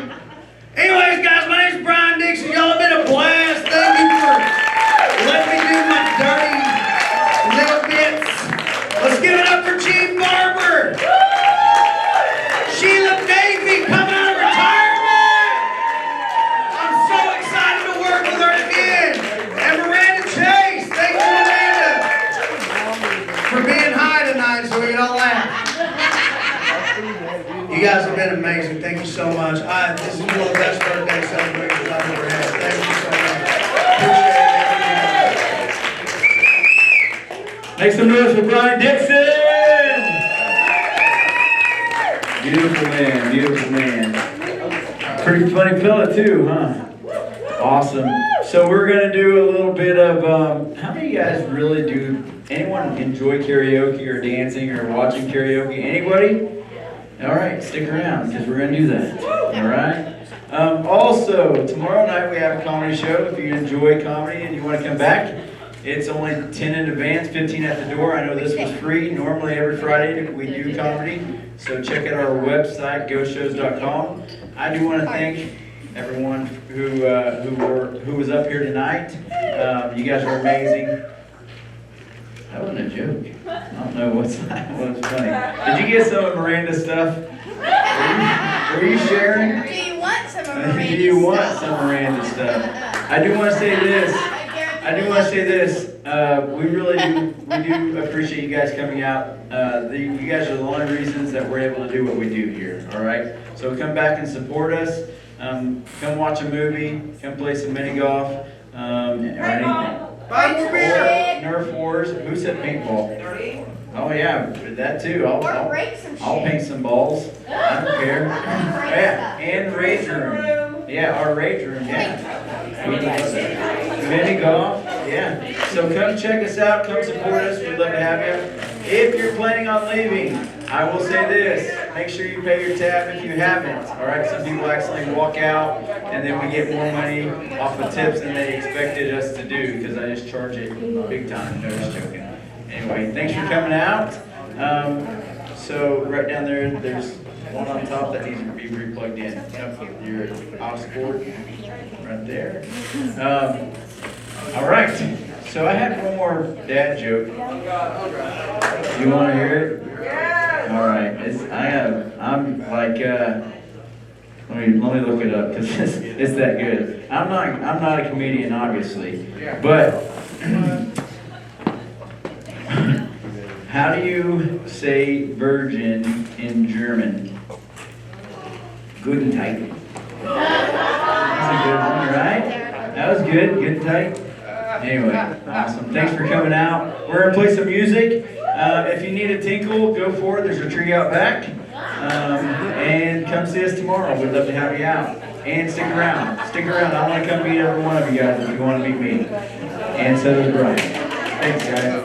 Anyways, guys, my name's Brian Dixon. Y'all have been a blast. Thank you for letting me do my dirty little bits. Let's give it up for Chief Barber. Sheila Davey coming out of retirement. I'm so excited to work with her again. And Miranda Chase. Thank you, Miranda, for being high tonight so we can all laugh. You guys have been amazing. Thank you so much. This is one of the best birthday celebrations I've ever had. Thank you so much. Appreciate it. Make some noise for Brian Dixon! Beautiful man, beautiful man. Pretty funny fella too, huh? Awesome. So we're gonna do a little bit of, how many of you guys really do, anyone enjoy karaoke or dancing or watching karaoke? Anybody? All right, stick around because we're gonna do that. All right. Also, tomorrow night we have a comedy show. If you enjoy comedy and you want to come back, it's only 10 in advance, 15 at the door. I know this was free. Normally every Friday we do comedy, so check out our website, ghostshows.com. I do want to thank everyone who was up here tonight. You guys are amazing. That wasn't a joke. I don't know what's funny. Did you get some of Miranda's stuff? Were you sharing? Do you want some of Miranda's Do you want stuff? some Miranda stuff? I do want to say this. We really do appreciate you guys coming out. You guys are the only reasons that we're able to do what we do here. All right. So come back and support us. Come watch a movie. Come play some mini golf. Or anything. Nerf wars. Who said paintball? Oh yeah, that too. I'll paint some balls. I don't care. Yeah, and rage room. Yeah, our rage room. Yeah. Mini golf. Yeah. So come check us out. Come support us. We'd love to have you. If you're planning on leaving, I will say this: make sure you pay your tab if you haven't. All right. Some people accidentally walk out, and then we get more money off of tips than they expected us to do because I just charge it big time. No, just joking. Anyway, thanks for coming out. So right down there, there's one on top that needs to be replugged in. Your aux cord right there. All right. So I had one more dad joke. You want to hear it? All right. I'm like. Let me look it up because it's that good. I'm not a comedian, obviously, but. How do you say virgin in German? Guten Tag. That's a good one, right? That was good. Good tight. Anyway, awesome. Thanks for coming out. We're going to play some music. If you need a tinkle, go for it. There's a tree out back. And come see us tomorrow. We'd love to have you out. And stick around. Stick around. I want to come meet every one of you guys if you want to meet me. And so does Brian. Thanks, guys.